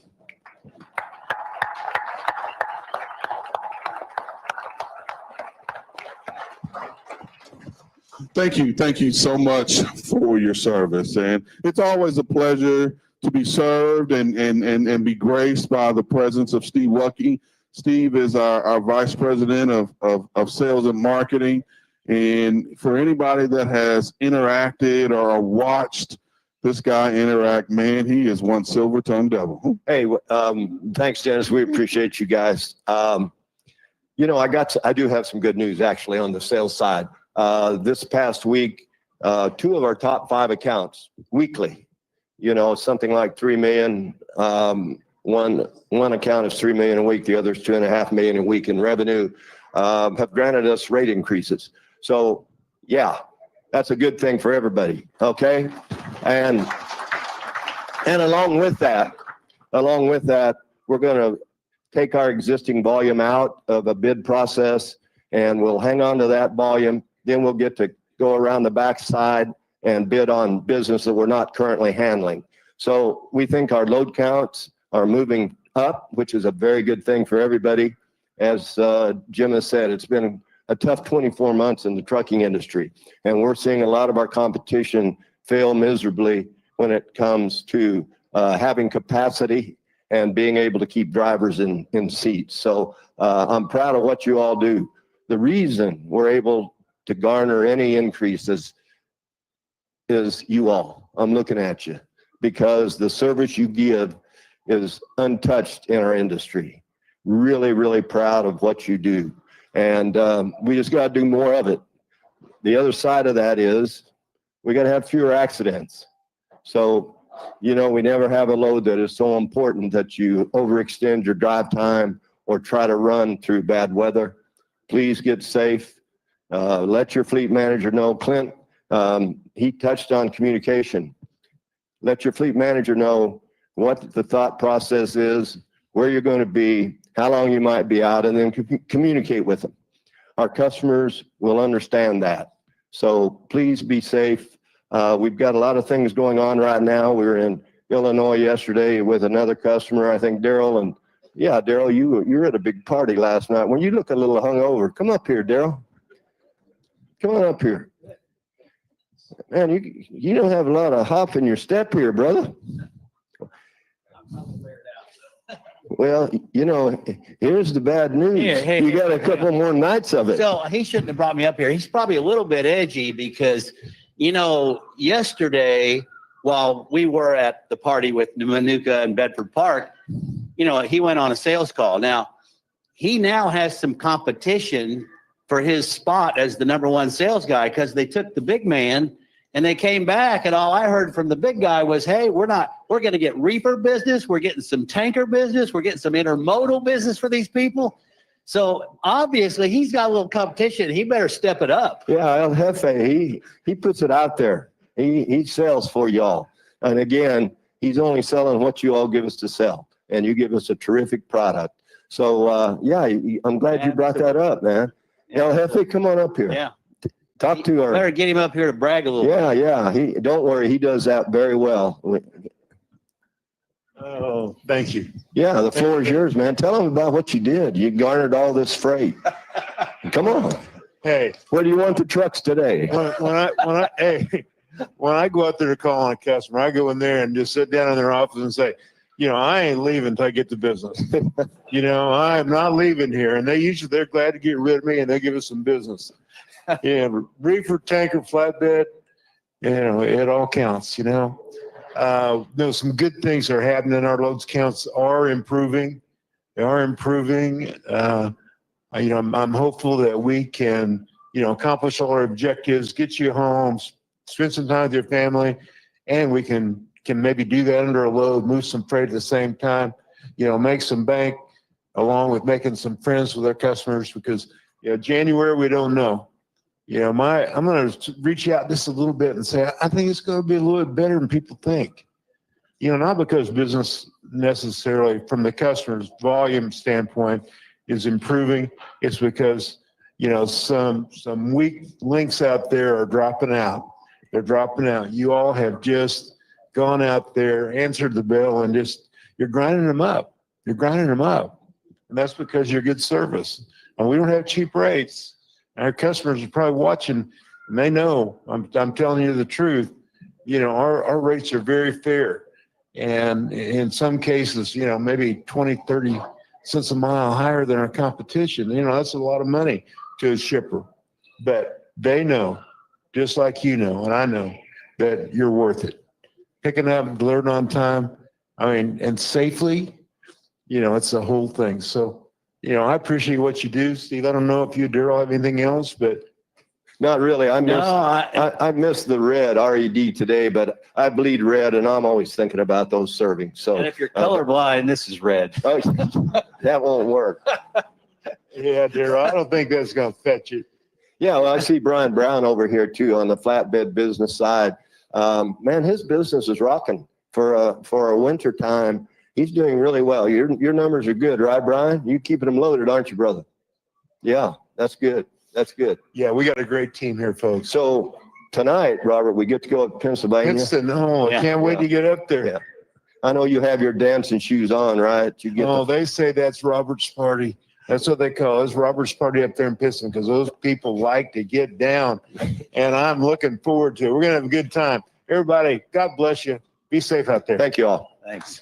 Thank you so much for your service. And it's always a pleasure to be served and be graced by the presence of Steve Wutke. Steve is our Vice President of Sales and Marketing. And for anybody that has interacted or watched this guy interact, man, he is one silver-tongued devil. Hey, thanks, Dennis. We appreciate you guys. You know, I do have some good news actually on the sales side. This past week, 2 of our top 5 accounts weekly, you know, something like 3 million. One account is 3 million a week. The other is 2.5 million a week in revenue, have granted us rate increases. So yeah, that's a good thing for everybody. Okay. And along with that, we're going to take our existing volume out of a bid process and we'll hang on to that volume. Then we'll get to go around the backside and bid on business that we're not currently handling. So we think our load counts are moving up, which is a very good thing for everybody. As Jim has said, it's been a tough 24 months in the trucking industry. And we're seeing a lot of our competition fail miserably when it comes to having capacity and being able to keep drivers in seats. So I'm proud of what you all do. The reason we're able to garner any increases is you all. I'm looking at you because the service you give is untouched in our industry. Really, really proud of what you do. And we just got to do more of it. The other side of that is we got to have fewer accidents. So, you know, we never have a load that is so important that you overextend your drive time or try to run through bad weather. Please get safe. Let your fleet manager know. Clint, he touched on communication. Let your fleet manager know what the thought process is, where you're going to be, how long you might be out, and then communicate with them. Our customers will understand that. So please be safe. We've got a lot of things going on right now. We were in Illinois yesterday with another customer, I think Darrell, and yeah, Darrell, you were at a big party last night. When you look a little hungover, come up here, Darrell. Come on up here. Man, you don't have a lot of hop in your step here, brother. Well, you know, here's the bad news. You got a couple more nights of it. So he shouldn't have brought me up here. He's probably a little bit edgy because, you know, yesterday while we were at the party with Manuka and Bedford Park, you know, he went on a sales call. Now, he now has some competition for his spot as the #1 sales guy because they took the big man and they came back and all I heard from the big guy was, hey, we're going to get reefer business. We're getting some tanker business. We're getting some intermodal business for these people. So obviously he's got a little competition. He better step it up. Yeah, El Jefe, he puts it out there. He sells for y'all. And again, he's only selling what you all give us to sell. And you give us a terrific product. So yeah, I'm glad you brought that up, man. El Jefe, come on up here. Yeah. Talk to her. Better get him up here to brag a little bit. Yeah. Don't worry. He does that very well. Oh, thank you. Yeah, the floor is yours, man. Tell them about what you did. You garnered all this freight. Come on. Hey, where do you want the trucks today? When I go out there to call on a customer, I go in there and just sit down in their office and say, you know, I ain't leaving until I get the business. You know, I'm not leaving here. And they're glad to get rid of me and they give us some business. Yeah, reefer, tanker, flatbed, you know, it all counts, you know. There's some good things are happening. Our loads counts are improving. They are improving. You know, I'm hopeful that we can, you know, accomplish all our objectives, get you home, spend some time with your family, and we can maybe do that under a load, move some freight at the same time, you know, make some bank along with making some friends with our customers because, you know, January, we don't know. You know, I'm going to reach out just a little bit and say, I think it's going to be a little bit better than people think. You know, not because business necessarily from the customer's volume standpoint is improving. It's because, you know, some weak links out there are dropping out. They're dropping out. You all have just gone out there, answered the bell, and just, you're grinding them up. You're grinding them up. And that's because you're good service. And we don't have cheap rates. Our customers are probably watching, and they know I'm telling you the truth. You know, our rates are very fair. And in some cases, you know, maybe 20, 30 cents a mile higher than our competition. You know, that's a lot of money to a shipper. But they know, just like you know, and I know, that you're worth it. Picking up and delivering on time, I mean, and safely, you know, it's the whole thing. So, you know, I appreciate what you do, Steve. I don't know if you, Darrell, have anything else, but. Not really. I missed the red, RED today, but I bleed red and I'm always thinking about those serving. So. And if you're colorblind, this is red. Oh, that won't work. Yeah, Darrell, I don't think that's going to fetch it. Yeah, well, I see Brian Brown over here too on the flatbed business side. Man, his business is rocking for a winter time. He's doing really well. Your numbers are good, right, Brian? You keeping them loaded, aren't you, brother? Yeah, that's good. That's good. Yeah, we got a great team here, folks. So tonight, Robert, we get to go up to Pennsylvania. I can't wait to get up there. Yeah. I know you have your dancing shoes on, right? They say that's Robert's party. That's what they call it. It's Robert's party up there in Pittston because those people like to get down. And I'm looking forward to it. We're going to have a good time. Everybody, God bless you. Be safe out there. Thank you all. Thanks.